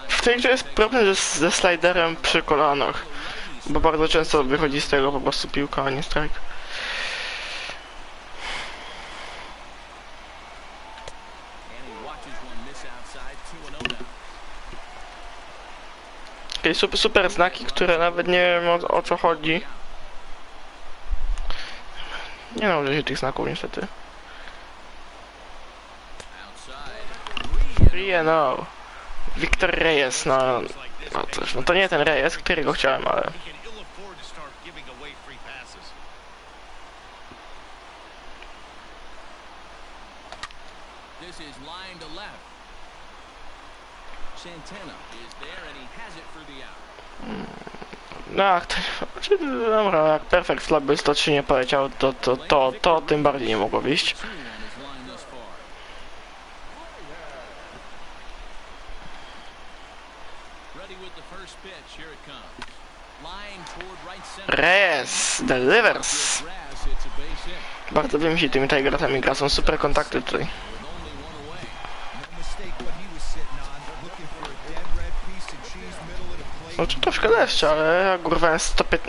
W tej grze jest problem ze sliderem przy kolanach, bo bardzo często wychodzi z tego po prostu piłka, a nie strike. Jakieś super znaki, które nawet nie wiem o co chodzi. Nie nauczę się tych znaków niestety. No. Victor Reyes, no cóż, no to nie ten Reyes, którego chciałem, ale... No, dobra, jak Perfect Flop by 103 nie poleciał, to tym bardziej nie mogło wyjść. Reyes delivers. Bardzo wymyśli tymi Tigersami gra, są super kontakty tutaj. No to troszkę deszcze, ale jak urwałem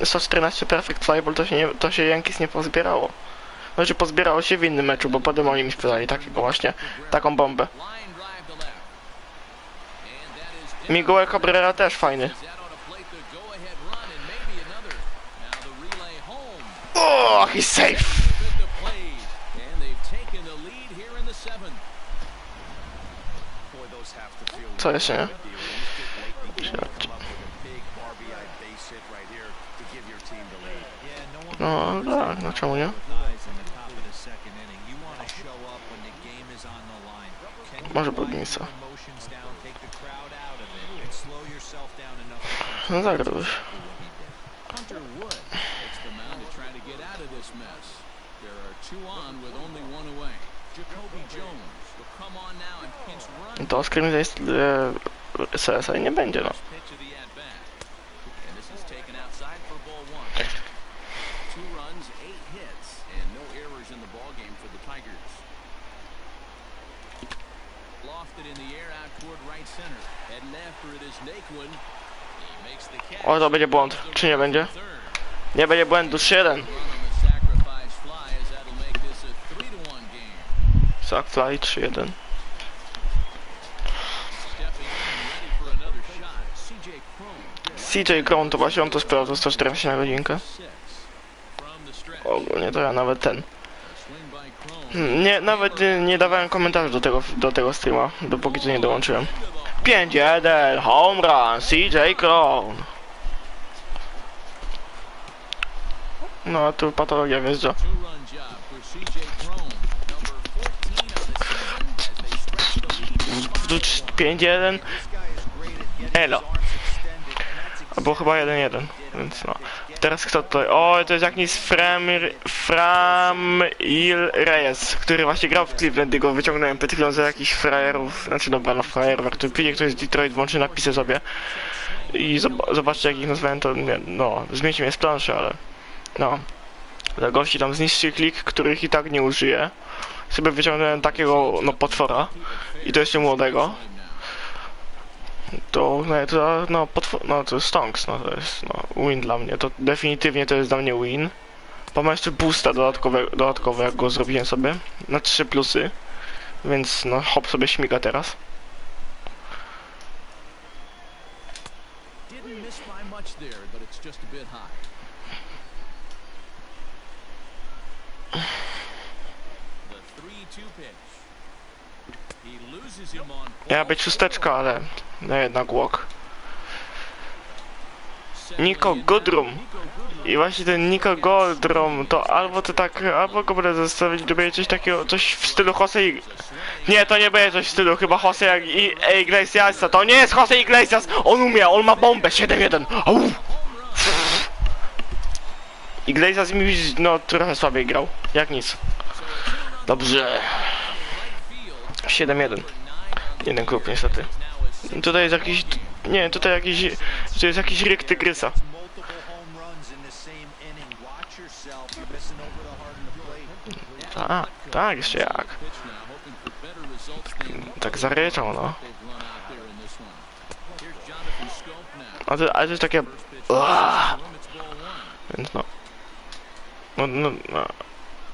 114 Perfect Flyball, to się Yankees nie pozbierało. Znaczy pozbierało się w innym meczu, bo potem oni mi sprzedali takiego właśnie, taką bombę. Miguel Cabrera też fajny. Oh, he's safe! Co jeszcze nie? No tak, no czemu nie? Może podnieca. No zagrałbyś. To screen jest CSI nie będzie, no. O, to będzie błąd. Czy nie będzie? Nie będzie błędu. 3-1. Sack fly 3-1. CJ Crown to właśnie on to sprawdził 140 na godzinkę. Ogólnie to ja nawet ten. Nawet nie dawałem komentarzy do tego streama, dopóki tu nie dołączyłem. 5-1, home run, CJ Crown. No a tu patologia wjeżdża. W 5-1. Elo. Albo chyba 1-1, więc no. Teraz kto tutaj? O, to jest jakiś Framil Reyes, który właśnie grał w Cleveland i go wyciągnąłem przed chwilą za jakichś frajerów. Znaczy dobra, no frajerów, jak tu widzi ktoś z Detroit, włączy napisy sobie. I zobaczcie jak ich nazwałem, to nie, no, zmieńcie mnie z planszy, ale no. Za gości tam z niższych klik, których i tak nie użyję. Sobie wyciągnąłem takiego, no, potwora. I to jeszcze młodego. To to, no to jest stonks, no to jest, win dla mnie, to definitywnie to jest dla mnie win. Bo mam jeszcze boosta dodatkowo, jak go zrobiłem sobie, na 3 plusy, więc no hop sobie śmiga teraz.
Didn't miss by much there, but it's just a bit high. The 3-2 pitch. He loses him on.
Miała być szósteczka, ale no jednak walk. Niko Goodrum. I właśnie ten Niko Goldrum to albo to tak, albo go będę zostawić, gdy będzie coś takiego, coś w stylu Jose i... Nie, to nie będzie coś w stylu chyba Jose jak Iglesiasa, to nie jest Jose Iglesias! On umie, on ma bombę, 7-1! Au! Iglesias mi, no, trochę słabiej grał, jak nic. Dobrze. 7-1. Jeden klub niestety. Tutaj jest jakiś... Nie, tutaj jakiś... Tu jest jakiś ryk tygrysa. Tak, jeszcze jak. Tak zaryczał, no. Ale to jest takie... Więc no. No.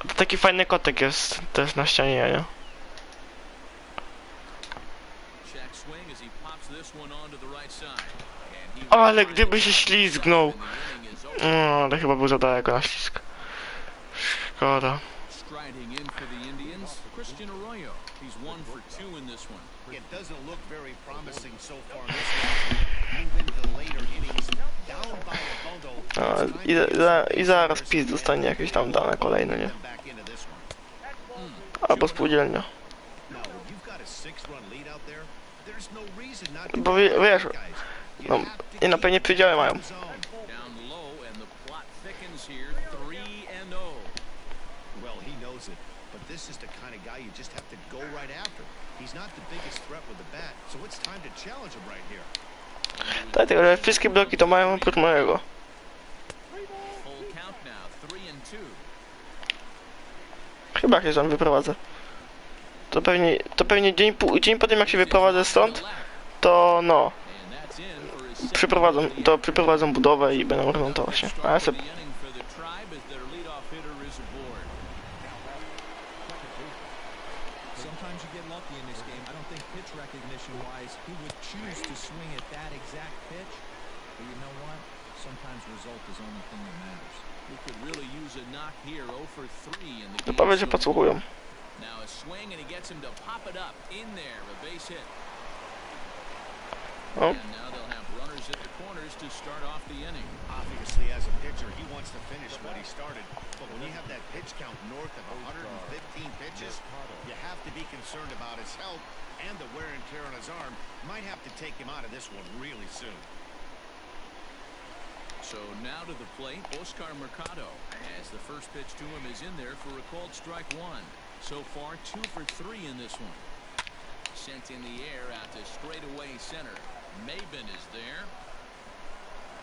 To taki fajny kotek jest też na ścianie, nie? Ale gdyby się ślizgnął. No, to chyba był za daleko na ślizg. Szkoda. I zaraz PiS dostanie jakieś tam dane kolejne, nie? Albo spółdzielnia. Bo wiesz, no, i na pewnie przydziały mają. Tak, ale wszystkie bloki to mają oprócz mojego. Chyba się tam wyprowadzę. To pewnie dzień po tym jak się wyprowadzę stąd, to no. Przyprowadzą budowę i będą remontować się. A ja sobie... To powiedz, że podsłuchują. O.
Obviously, as a pitcher, he wants to finish what he started. But when you have that pitch count north of 115 pitches, you have to be concerned about his health and the wear and tear on his arm. Might have to take him out of this one really soon.
So now to the plate, Oscar Mercado, as the first pitch to him is in there for a called strike one. So far, 2 for 3 in this one. Sent in the air out to straightaway center. Maben is there.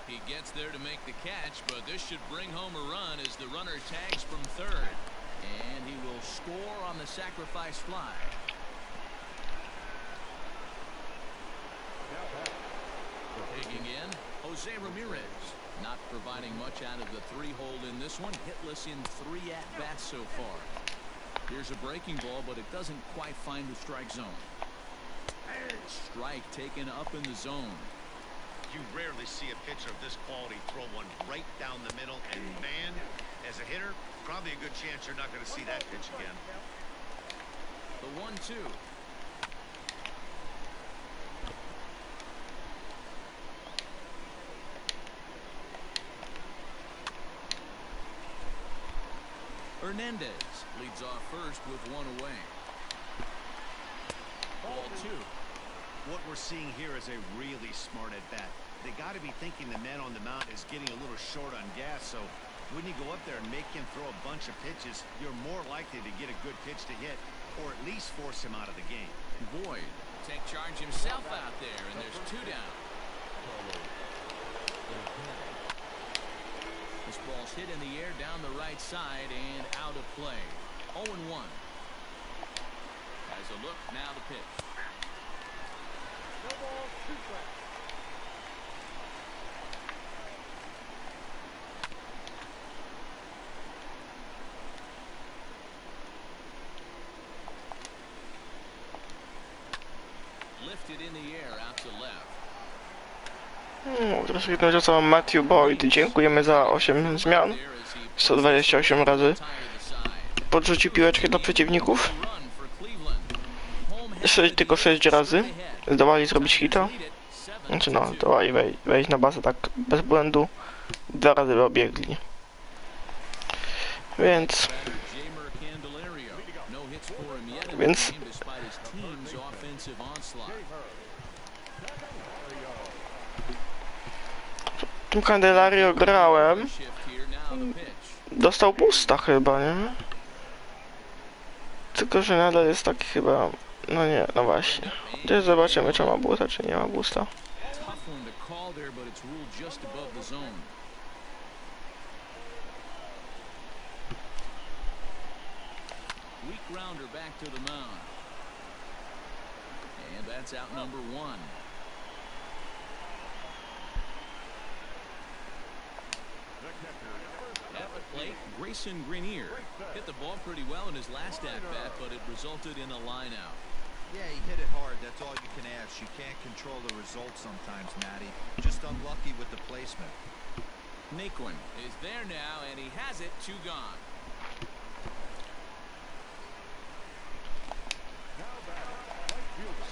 He gets there to make the catch, but this should bring home a run as the runner tags from third. And he will score on the sacrifice fly. Taking in, Jose Ramirez. Not providing much out of the 3-hole in this one. Hitless in 3 at-bats so far. Here's a breaking ball, but it doesn't quite find the strike zone. Strike taken up in the zone.
You rarely see a pitcher of this quality throw one right down the middle, and man, as a hitter, probably a good chance you're not going to see that pitch again.
The 1-2. Hernandez leads off first with 1 away. Ball 2.
What we're seeing here is a really smart at-bat. They got to be thinking the man on the mound is getting a little short on gas, so when you go up there and make him throw a bunch of pitches, you're more likely to get a good pitch to hit, or at least force him out of the game.
Boyd take charge himself out there, and there's 2 down. This ball's hit in the air down the right side and out of play. 0-1. Has a look, now the pitch. Lifted in the air out to left.
Teraz jedno rzucał Matthew Boyd. Dziękujemy za 8 zmian. 128 razy. Podrzucił piłeczkę do przeciwników. Jeszcze tylko 6 razy. Zdołali zrobić hita. Znaczy no, zdołali wejść na bazę tak bez błędu. 2 razy obiegli. Więc tym Candelario grałem. Dostał boosta chyba, nie? Tylko, że nadal jest taki chyba... No nie, no właśnie. Gdzieś zobaczymy, czy ma boosta, czy nie ma boosta.
Grounder back to the mound. And that's out number 1. At the plate, Grayson Greenier hit the ball pretty well in his last at-bat, but it resulted in a line-out.
Yeah, he hit it hard. That's all you can ask. You can't control the result sometimes, Matty. Just unlucky with the placement.
Naquin is there now, and he has it. 2 gone.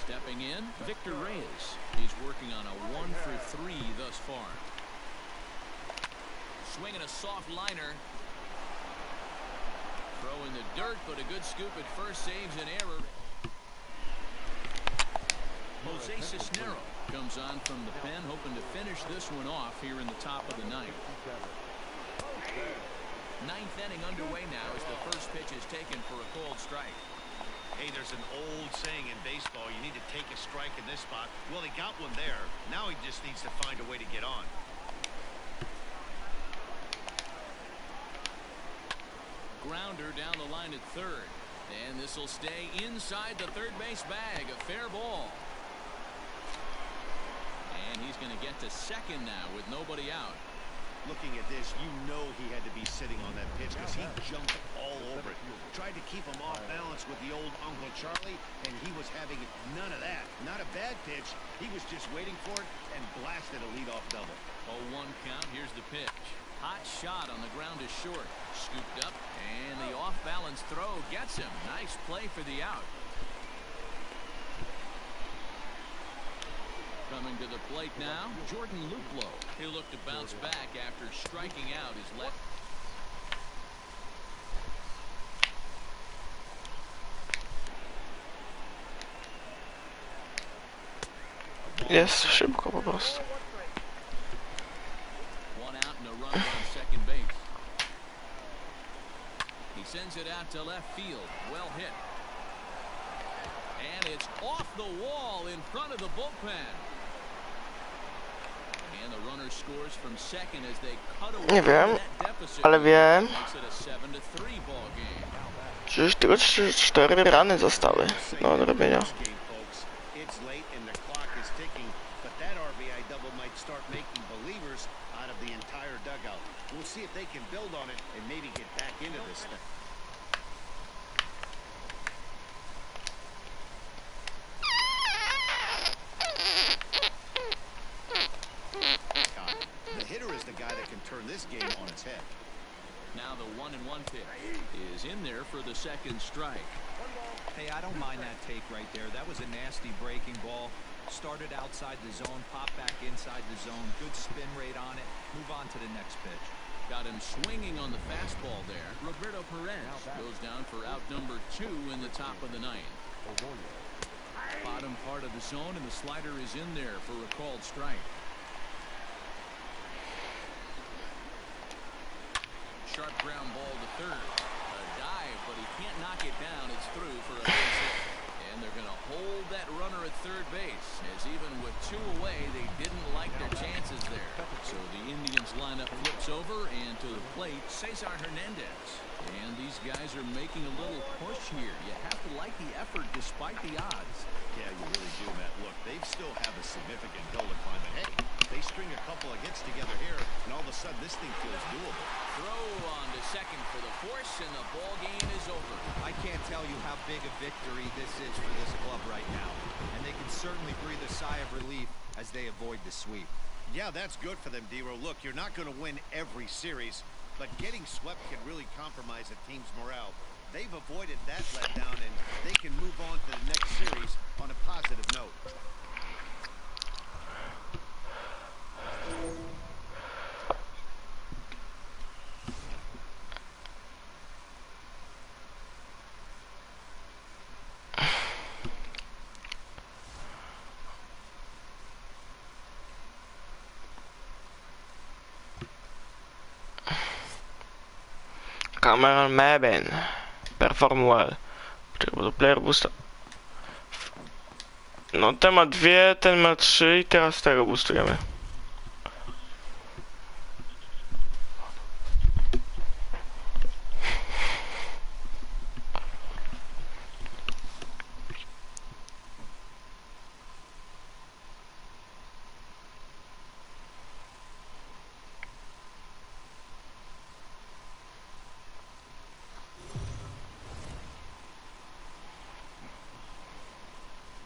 Stepping in, Victor Reyes. He's working on a 1-for-3 thus far. Swinging a soft liner. Throw in the dirt, but a good scoop at first saves an error. Jose Cisnero comes on from the pen, hoping to finish this one off here in the top of the ninth. 9th inning underway now as the first pitch is taken for a called strike.
Hey, there's an old saying in baseball, you need to take a strike in this spot. Well, he got one there. Now he just needs to find a way to get on.
Grounder down the line at third. And this will stay inside the third base bag. A fair ball. And he's going to get to second now with nobody out.
Looking at this, you know he had to be sitting on that pitch because he jumped all over it. Tried to keep him off balance with the old Uncle Charlie, and he was having none of that. Not a bad pitch. He was just waiting for it and blasted a leadoff double.
0-1 count. Here's the pitch. Hot shot on the ground is short. Scooped up, and the off-balance throw gets him. Nice play for the out. Coming to the plate now, Jordan Luplow. He'll look to bounce back after striking out his left.
Jest szybko po prostu.
One out and a run on second base. He sends it out to left field. Well hit. And it's off the wall in front of the bullpen. And the runner scores from second as they cut away
Nie wiem,
that deficit.
ale wiem.
Makes it a 7-3 ball game.
Przecież tylko 4 rany zostały do robienia.
It's late and the clock is ticking, but that RBI double might start making believers out of the entire dugout. We'll see if they can build on it and maybe get back into this thing. The hitter is the guy that can turn this game on its head.
Now the 1-1 pitch is in there for the second strike.
Hey, I don't mind that take right there. That was a nasty breaking ball. Started outside the zone, popped back inside the zone. Good spin rate on it. Move on to the next pitch.
Got him swinging on the fastball there. Roberto Perez goes down for out number 2 in the top of the ninth. Bottom part of the zone, and the slider is in there for a called strike. Sharp ground ball to third. A dive, but he can't knock it down. It's through for a base hit. And they're going to hold that runner at third base, as even with 2 away, they didn't like their chances there. So the Indians lineup flips over, and to the plate, Cesar Hernandez. And these guys are making a little push here. You have to like the effort despite the odds.
Yeah, you really do, Matt. Look, they still have a significant hill to climb, but hey, they string a couple of hits together here, and all of a sudden this thing feels doable.
throw on to second for the force, and the ball game is over.
I can't tell you how big a victory this is for this club right now. And they can certainly breathe a sigh of relief as they avoid the sweep.
Yeah, that's good for them, D-Row. Look, you're not going to win every series, but getting swept can really compromise a team's morale. They've avoided that letdown, and they can move on to the next series on a positive note.
Cameron Mabin perform well. Czekaj, player boosta. No ten ma 2, ten ma 3 i teraz tego boostujemy.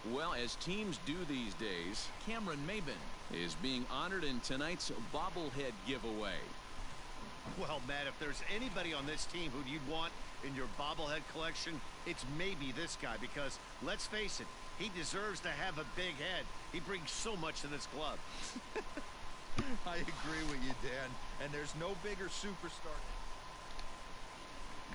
Well, as teams do these days, Cameron Mabin is being honored in tonight's bobblehead giveaway.
Well, Matt, if there's anybody on this team who you'd want in your bobblehead collection, it's maybe this guy, because let's face it, he deserves to have a big head. He brings so much to this club.
I agree with you, Dan. And there's no bigger superstar.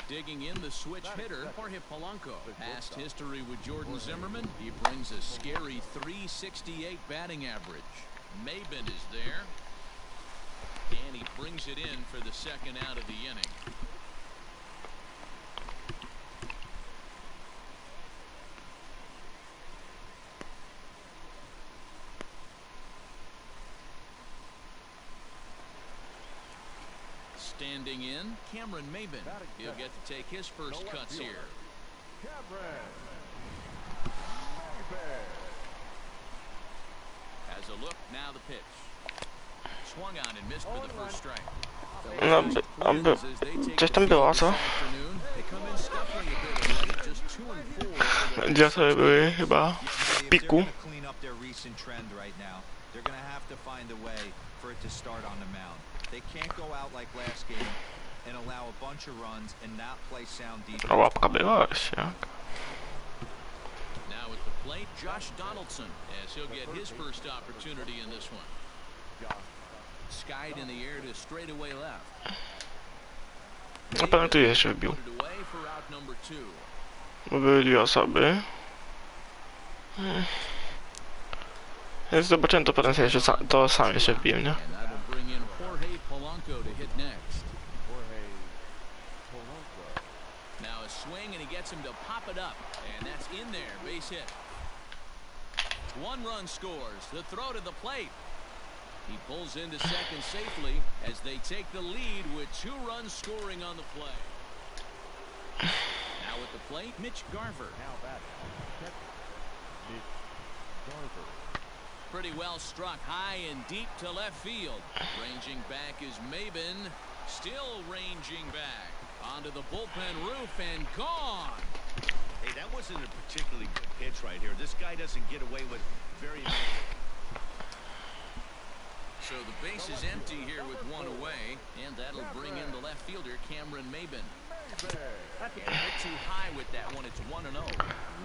Digging in the switch hitter, Jorge Polanco. Past history with Jordan Zimmerman. He brings a scary .368 batting average. Mabin is there. And he brings it in for the second out of the inning. Standing in, Cameron Mabin. He'll get to take his first cuts here. Has a look, now the pitch. Swung on and missed for the first strike.
Coś tam było, co? Gdzie sobie były chyba w piku.
They can't go out like last game and allow a bunch of runs and not play sound defense.
Łapka była, jak.
Now at the plate, Josh Donaldson, as he'll get his first opportunity in this one. Skied in the air to straightaway left.
Na pewno tu jeszcze wybił. Bo były 2 osoby. Jak zobaczyłem to potem sobie to sam jeszcze wbiłem, nie?
Polanco to hit next. Now a swing and he gets him to pop it up, and that's in there, base hit. 1 run scores. The throw to the plate. He pulls into second safely as they take the lead with 2 runs scoring on the play. Now at the plate, Mitch Garver. Pretty well struck high and deep to left field. Ranging back is Mabin. Still ranging back. Onto the bullpen roof and gone.
Hey, that wasn't a particularly good pitch right here. This guy doesn't get away with very many.
So the base is empty here with 1 away, and that'll bring in the left fielder, Cameron Mabin. A bit too high with that one. It's 1-0.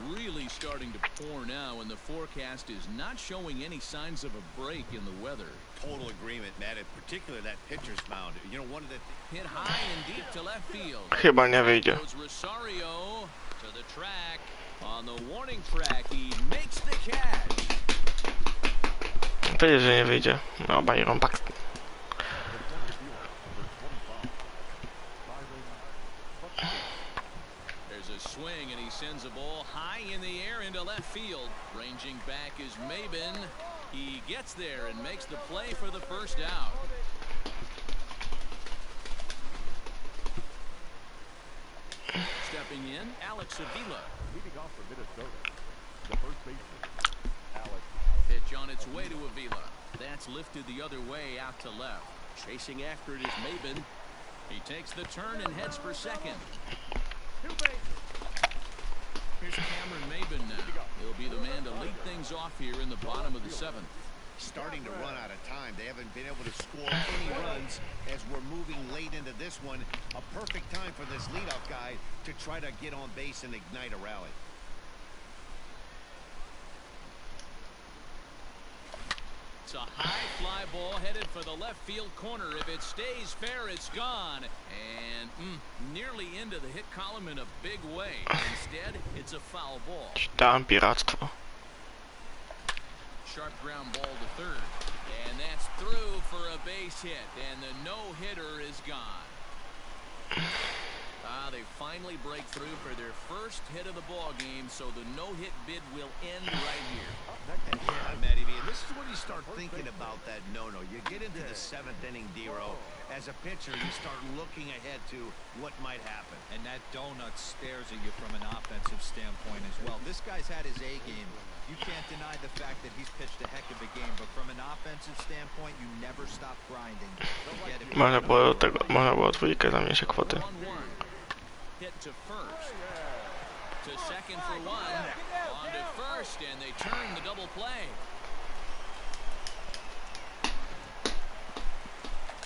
Really starting to pour now, and the forecast is not showing any signs of a break in the weather.
Total agreement, Matt. In particular, that pitcher's mound. You know, one of the
hit high and deep to left field.
Chyba nie wyjdzie.
Goes Rosario to the track. On the warning track, he makes the catch.
Wiedzieć, że nie wyjdzie. No, Byron Paxton.
There's a swing and he sends a ball high in the air into left field. Ranging back is Mabin. He gets there and makes the play for the first out. Stepping in, Alex Avila.
Leading off for Minnesota, the first baseman, Alex.
Pitch on its way to Avila. That's lifted the other way out to left. Chasing after it is Mabin. He takes the turn and heads for second. Here's Cameron Maben now. He'll be the man to lead things off here in the bottom of the seventh.
Starting to run out of time. They haven't been able to score any runs as we're moving late into this one. A perfect time for this leadoff guy to try to get on base and ignite a rally.
It's a high fly ball headed for the left field corner. If it stays fair, it's gone. And nearly into the hit column in a big way. Instead, it's a foul ball.
Dałem piractwo.
Sharp ground ball to third. And that's through for a base hit. And the no-hitter is gone. They finally break through for their first hit of the ball game, so the no-hit bid will end right here.
Matty V, this is when you start thinking about that no-no. You get into the seventh inning, Dero. As a pitcher, you start looking ahead to what might happen.
And that donut stares at you from an offensive standpoint as well. This guy's had his A game. You can't deny the fact that he's pitched a heck of a game, but from an offensive standpoint, you never stop grinding.
Można było dwójkę zamienić kwoty.
Hit to first. To second for one. On to first, and they turn the double play.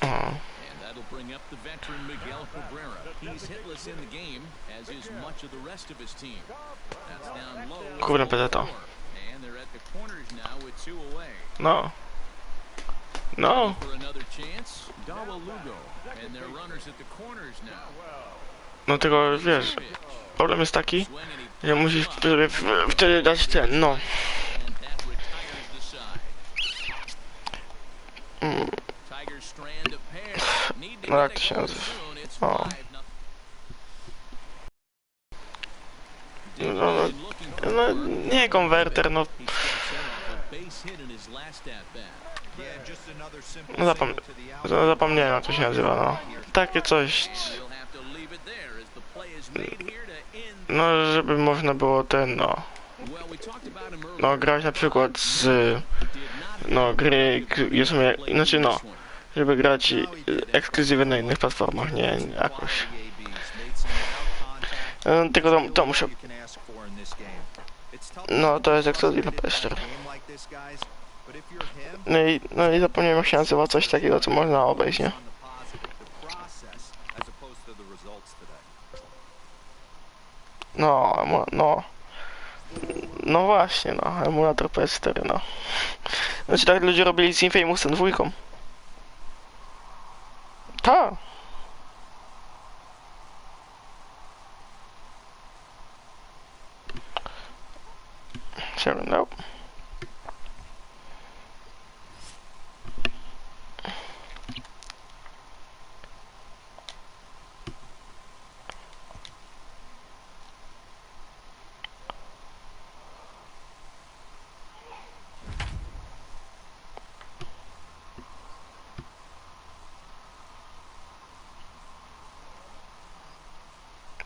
And that'll bring up the veteran Miguel Cabrera. He's hitless in the game, as is much of the rest of his team. That's down low.
Kurde, pezeto.
And they're at the corners now with two away.
No. No.
For another chance, Dawa Lugo. And their runners at the corners now.
No tylko wiesz, problem jest taki, że musisz sobie wtedy dać ten, no. No jak to się nazywa? O. No nie konwerter, no. No zapomniałem jak to się nazywa, no. Takie coś. No, żeby można było ten, no grać na przykład z, no, gry, gdzie są, znaczy, no, żeby grać ekskluzywy na innych platformach, nie, jakoś. Tylko to muszę, no, to jest ekskluzywny PS4. No i zapomniałem jak się nazywa coś takiego, co można obejść, nie? No właśnie, no, emulator PS4, no. Znaczy tak ludzie robili z Infamousem 2. Tak. Się oglądał.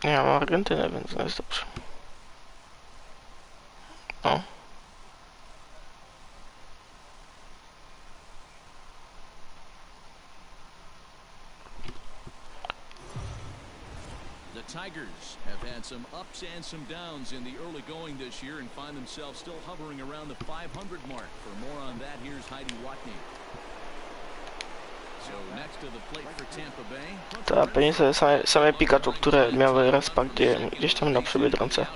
Ja mam Argentynę, więc to jest dobrze. O.
The Tigers have had some ups and some downs in the early going this year and find themselves still hovering around the 500 mark. For more on that, here's Heidi Watney.
To pewnie sobie same Pikachu, które miały respa gdzieś tam na Przybiedronce.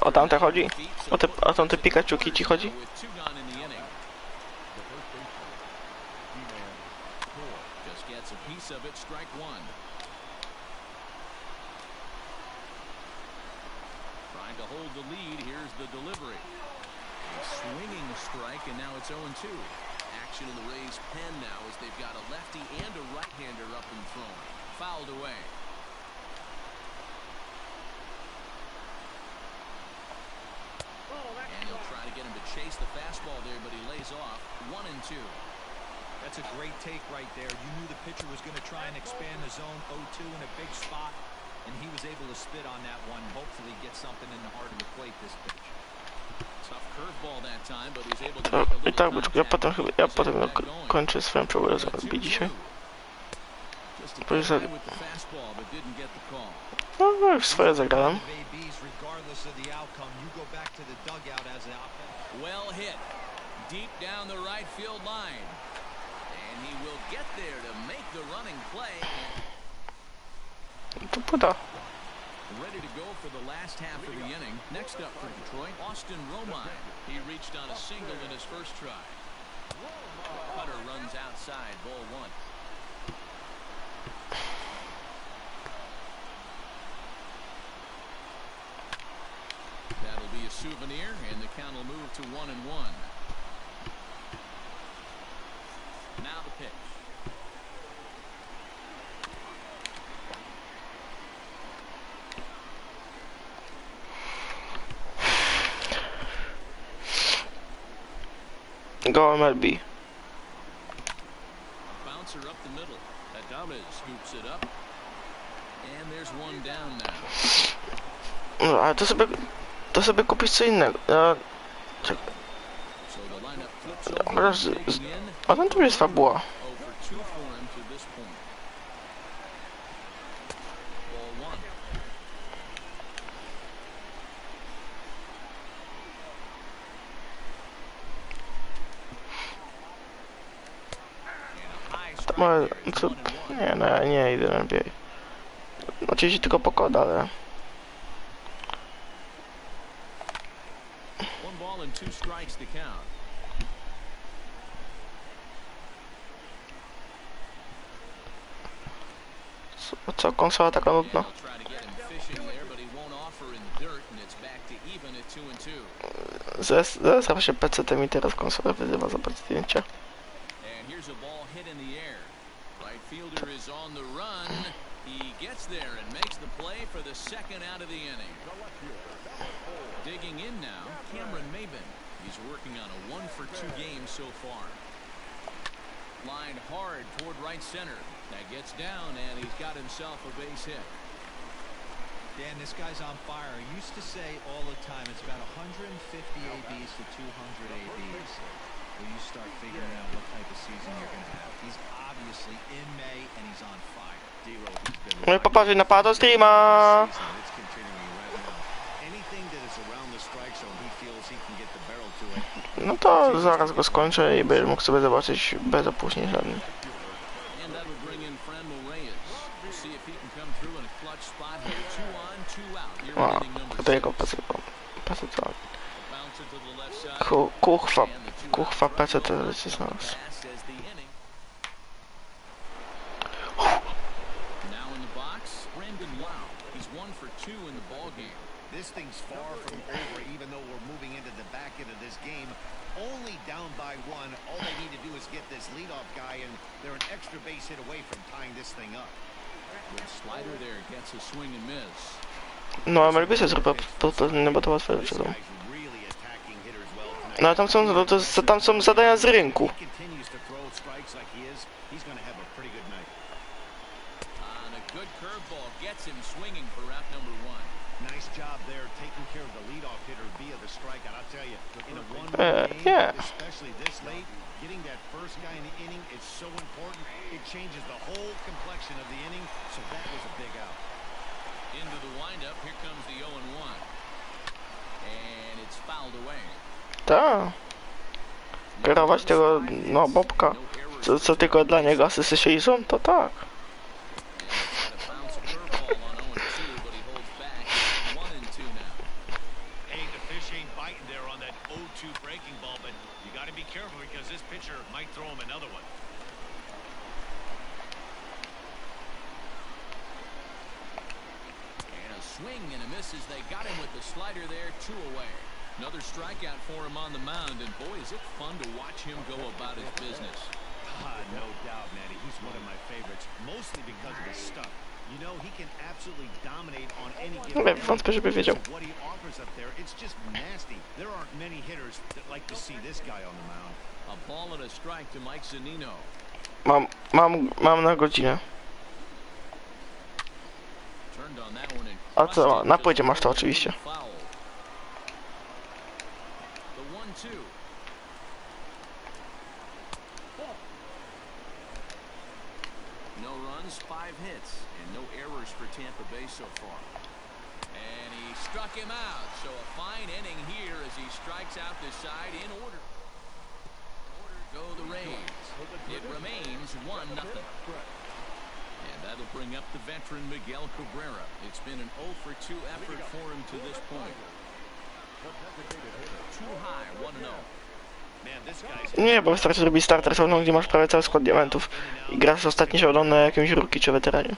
O tamte chodzi? O tamte Pikachuki ci chodzi?
To hold the lead, here's the delivery. A swinging strike, and now it's 0-2. Action in the Rays' pen now as they've got a lefty and a right-hander up and thrown. Fouled away. And he'll try to get him to chase the fastball there, but he lays off. 1-2.
That's a great take right there. You knew the pitcher was going to try and expand the zone. 0-2 in a big spot. And he was able to spit on that one, hopefully get something in the heart of the plate this pitch.
I tak, ja potem kończę swoją próbę z MLB dzisiaj. No już swoje zagrałem.
Well hit. Deep down the right field line. And he will get there to make the running play.
To puda.
Ready to go for the last half of the inning. Next up for Detroit, Austin Romine. He reached on a single in his first try. Cutter runs outside, ball one. That'll be a souvenir, and the count will move to 1-1. Now the pitch.
Go MLB.
Bouncer up the middle. Adames scoops it up. And there's one down now.
No, ale to sobie kupić co innego.
So the lineup flips over.
A tam tu jest fabuła.
Over 2 for him to this point. Ball one.
Co? Nie, no, nie idę na NBA. Oczywiście tylko pokoda, ale...
One ball and 2 strikes to count.
Co, konsola taka nudna?
They'll try to get him fishing there, but he won't offer in the dirt, and it's back to even at 2-2.
Zaraz się PC-tem i teraz konsola wyzywa za zdjęcia.
And here's a ball hit in the air. Right fielder is on the run. He gets there and makes the play for the second out of the inning. Digging in now, Cameron Maben. He's working on a 1-for-2 game so far. Lined hard toward right center. That gets down, and he's got himself a base hit.
Dan, this guy's on fire. I used to say all the time, it's about 150 ABs to 200 ABs. When you start figuring out what type of season you're going to have. He's obviously in May, and he's on fire. D-Row, he's been...
No i popatrzcie na pada streama!
It's continuing right now. Anything that is around the strike zone, he feels he can get the barrel to it.
No to zaraz go skończę i będę mógł sobie zobaczyć bez opóźnień żadnych.
And that'll bring in Franmil Reyes. We'll see if he can come through in a clutch spot here. 2 on, 2 out. Here in inning number 6.
To jego PC.
Bouncer to the left side.
Kuchwa PC to leci z nas.
Now in the box, Brandon Wow. He's 1-for-2 in the ball game.
This thing's far from over, even though we're moving into the back end of this game. Only down by 1. All they need to do is get this leadoff guy, and they're an extra base hit away from tying this thing up.
Good slider there gets a swing and miss.
No, MLB się zrobiła no bo to łatwe rzeczy są.
Really attacking hitters well tonight.
No ale tam są zadania z rynku.
He continues to throw strikes like he is. He's going to have a pretty good night.
And a good curveball gets him swinging for out number 1.
Nice job there taking care of the leadoff hitter via the strikeout. I'll tell you, in a one-run game,
yeah.
especially this late, getting that first guy in the inning is so important. It changes the whole complexion of the inning, so that was a big out.
Into the windup, here comes the 0-1. And it's fouled away.
Tak. Kierować tego, no, Bobka, co tylko dla niego asysty się liczą, to tak.
Swing and a miss as they got him with the slider there, 2 away. Another strikeout for him on the mound, and boy, is it fun to watch him go about his business.
No doubt, Manny. He's one of my favorites, mostly because of his stuff. You know, he can absolutely dominate on any given
Wątpię, żeby wiedział.
what he offers up there. It's just nasty. There aren't many hitters that like to see this guy on the mound.
A ball and a strike to Mike Zunino.
Mam na godzinę.
Turned on that one and
A co, na płycie masz to oczywiście.
1-2. No runs, 5 hits, and no errors for Tampa Bay so far. And he struck him out. So a fine inning here as he strikes out the side in order. Go the Rays. It remains 1-0. And that'll bring up the veteran Miguel Cabrera. It's been an 0-for-2 effort for him to this point. Too high, 1-0.
Nie, bo wystarczy zrobić starter sezonu, gdzie masz prawie cały skład diamentów i grasz ostatni showdown na jakimś rookie czy weteranie.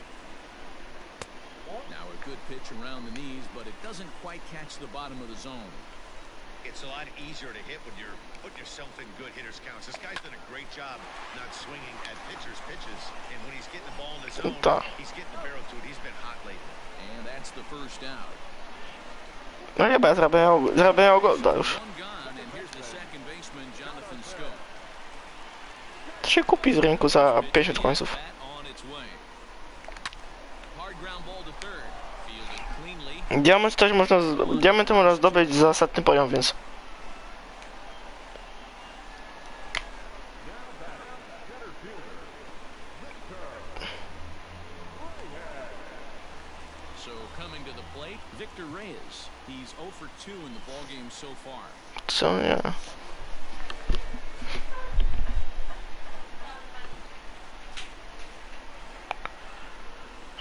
Now a good pitch around the knees, but it doesn't quite catch the bottom of the zone.
It's a lot easier to hit when you're putting yourself in good hitters counts. This guy's done a great job not swinging at pitchers' pitches, and when he's getting the ball in the zone, he's getting the barrel to it. He's been hot lately.
And that's the first out.
No chyba ja zarabiał golda już. To się kupi z rynku za 50 końców. Diament też można, diamenty można zdobyć za setny poziom, więc. Co nie?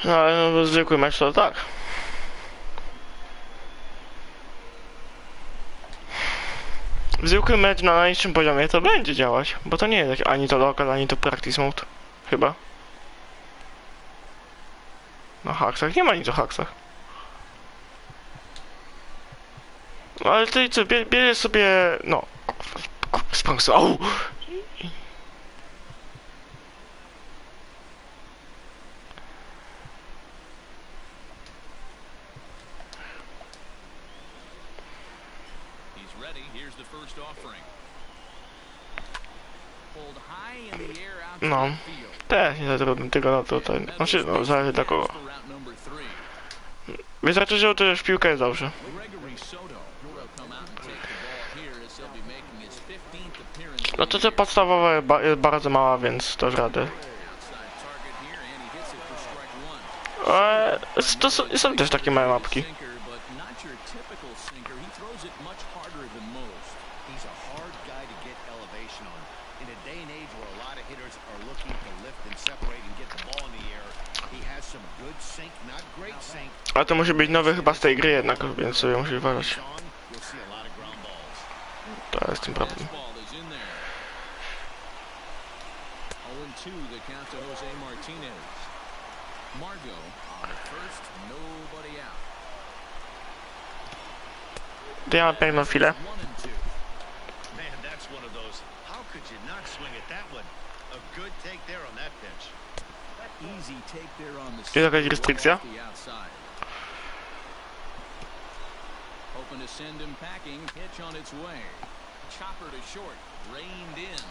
No ale no, zwykły mecz to tak. Zwykły mecz na najniższym poziomie to będzie działać, bo to nie jest ani to local, ani to practice mode. Chyba. Na haksach nie ma nic o haksach. No ale ty co, bierzesz sobie, no, sponsor, au! No, też nie za trudno, tylko no to ten, znaczy no, zależy dla kogo. Wystarczy, że uderzysz w piłkę jest dobrze. No to podstawowa jest bardzo mała, więc to radę. Są też takie małe mapki. A to musi być nowy chyba z tej gry jednak, więc sobie musi uważać. To jest tym problem. To ja mam pewną chwilę. Jest jakaś restrykcja?
Hoping to send him packing. Pitch on its way. Chopper to short. Reined in.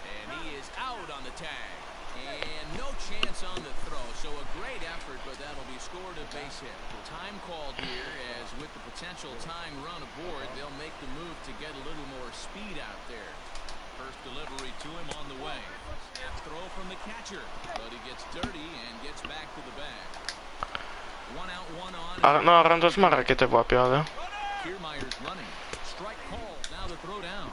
And he is out on the tag. And no chance on the throw. So a great effort, but that'll be scored a base hit. Time called here, as with the potential tying run aboard, they'll make the move to get a little more speed out there. First delivery to him on the way. Snap throw from the catcher. But he gets dirty and gets back to the bag. One out, one on.
A no, Arandos ma rakietę w łapie, ale...
Kiermaier's running. Strike call. Now the throw down.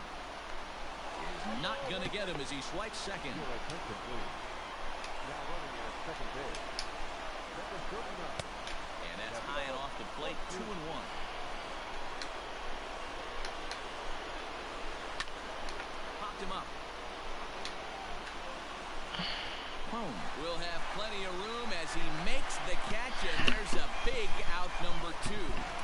Is not going to get him as he swipes second. And that's high and off the plate. 2-1. Popped him up. Home will have plenty of room as he makes the catch, and there's a big out number 2.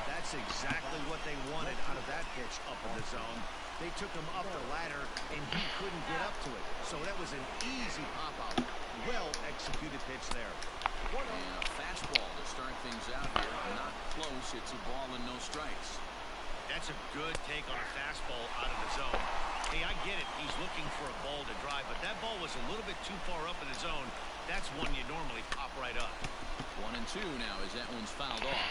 That's exactly what they wanted out of that pitch up in the zone. They took him up the ladder, and he couldn't get up to it. So that was an easy pop-out. Well-executed pitch there.
And a fastball to start things out here. Not close. It's a ball and no strikes.
That's a good take on a fastball out of the zone. Hey, I get it. He's looking for a ball to drive, but that ball was a little bit too far up in the zone. That's one you normally pop right up.
1-2 now as that one's fouled off.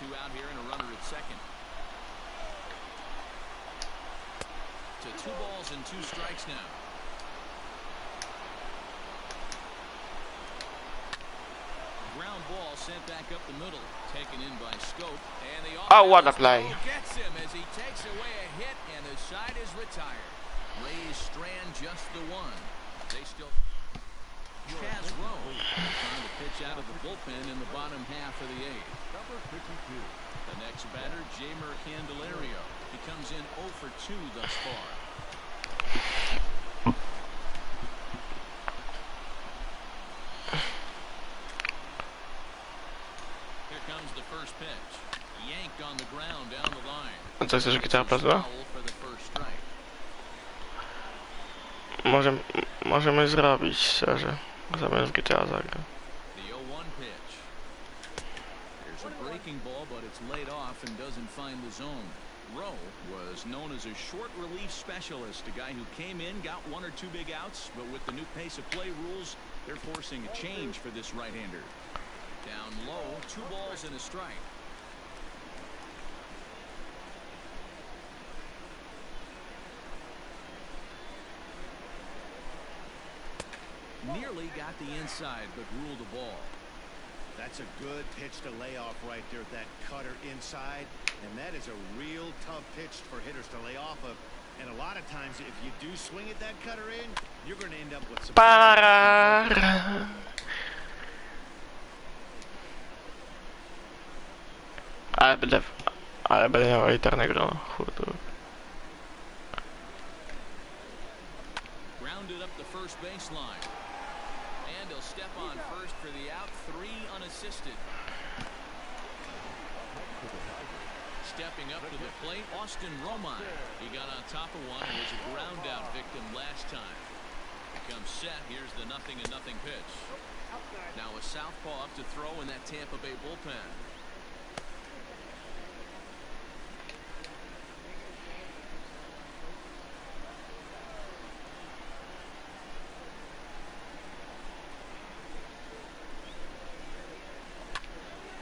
2 out here and a runner at second. 2 balls and 2 strikes now. Ground ball sent back up the middle, taken in by Scope, and the
Oh, what a play.
gets him as he takes away a hit, and the side is retired. Rays strand just the one. They still. Chaz Rowe trying to pitch out of the bullpen in the bottom half of the 8th.
Number 52.
The next batter, Jamer Candelario. He comes in 0 for 2 thus far. Here comes the first pitch. Yanked on the ground down the line.
A co chcesz, gitara plazma?
Foul for the first strike.
Możemy zrobić, szczerze. Zamiast GTA zagra.
The 0-1 pitch. There's a breaking ball, but it's laid off and doesn't find the zone. Rowe was known as a short relief specialist, a guy who came in, got 1 or 2 big outs, but with the new pace of play rules, they're forcing a change for this right-hander. Down low, 2 balls and a strike. Nearly got the inside, but ruled the ball.
That's a good pitch to lay off right there, that cutter inside. And that is a real tough pitch for hitters to lay off of. And a lot of times, if you do swing at that cutter in, you're going to end up with some...
Ale będę miał elitarnego chudu.
Grounded up the first baseline. And he'll step on first for the out, 3 unassisted. Stepping up to the plate, Austin Romine. He got on top of one and was a ground out victim last time. Becomes set. Here's the 0-0 pitch. Now a southpaw up to throw in that Tampa Bay bullpen.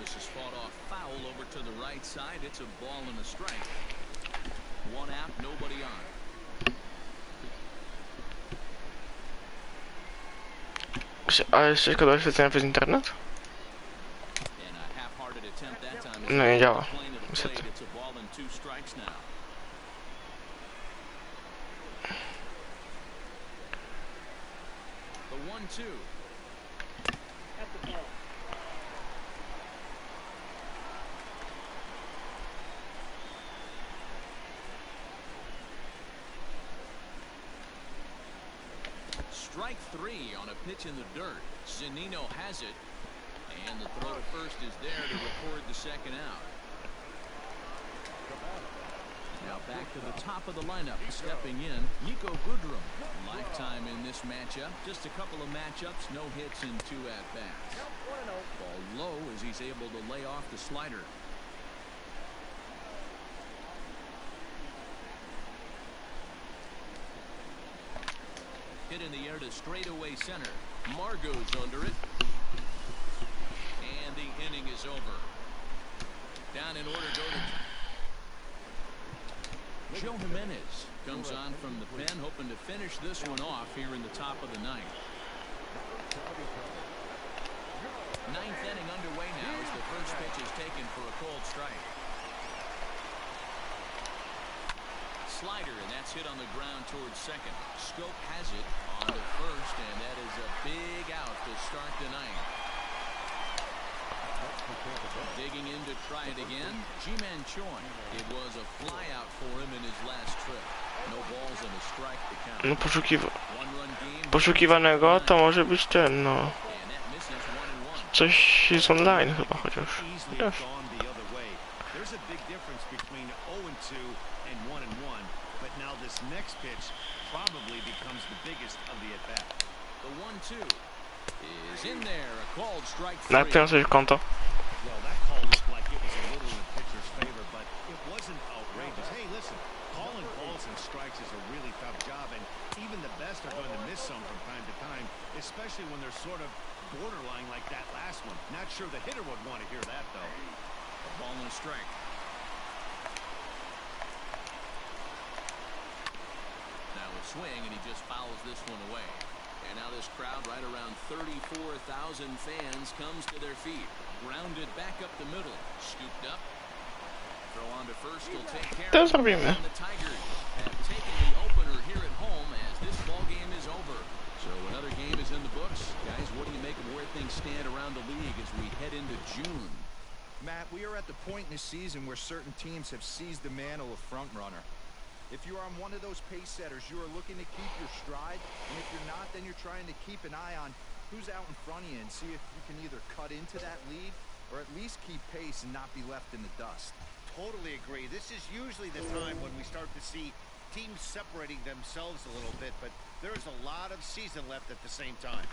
This is fought off foul over to the right side. It's a ball and a strike. 1 out, nobody on.
Ale jeszcze szkoda wyświetlenia przez internet?
And a half-hearted attempt that time.
No nie działa.
Plane of the
Niestety.
plate. It's a ball and 2 strikes now. The 1-2. Strike 3 on a pitch in the dirt. Zunino has it. And the throw to first is there to record the second out. Now back to the top of the lineup. Stepping in, Nico Goodrum. Lifetime in this matchup. Just a couple of matchups, no hits in 2 at-bats. Ball low as he's able to lay off the slider. Hit in the air to straightaway center. Margot's under it. And the inning is over. Down in order go to Joe Jimenez. Comes on from the pen, hoping to finish this one off here in the top of the 9th. 9th inning underway now as the first pitch is taken for a cold strike. Slider, and that's hit on the ground towards second. Scope has it on to first, and that is a big out to start the 9th. Digging in to try it again, Ji-Man Choi. It was a fly out for him in his last trip. No balls and a strike to count.
No poszukiwanego to może być ten, no.
And that misses 1-1.
Coś z online chyba chociaż. Wiesz.
There's a big difference between 0-2 and 1-1, but now this next pitch probably becomes the biggest of the at-bat.
The 1-2 is in there. A called strike 3.
Napiszę sobie konto.
Well, that call looked like it was a little in the pitcher's favor, but it wasn't outrageous. Hey, listen, calling balls and strikes is a really tough job, and even the best are going to miss some from time to time, especially when they're sort of borderline like that last one. Not sure the hitter would want to hear that, though.
A ball and a strike. swing, and he just fouls this one away. And now this crowd, right around 34,000 fans, comes to their feet. Grounded back up the middle. Scooped up. Throw on to first. Will take care
To
of it.
zrobimy.
And the Tigers have taken the opener here at home as this ball game is over. So another game is in the books. Guys, what do you make of where things stand around the league as we head into June?
Matt, we are at the point in the season where certain teams have seized the mantle of front runner. If you are on one of those pace setters, you are looking to keep your stride, and if you're not, then you're trying to keep an eye on who's out in front of you and see if you can either cut into that lead or at least keep pace and not be left in the dust.
Totally agree. This is usually the time when we start to see teams separating themselves a little bit, but there's a lot of season left at the same time.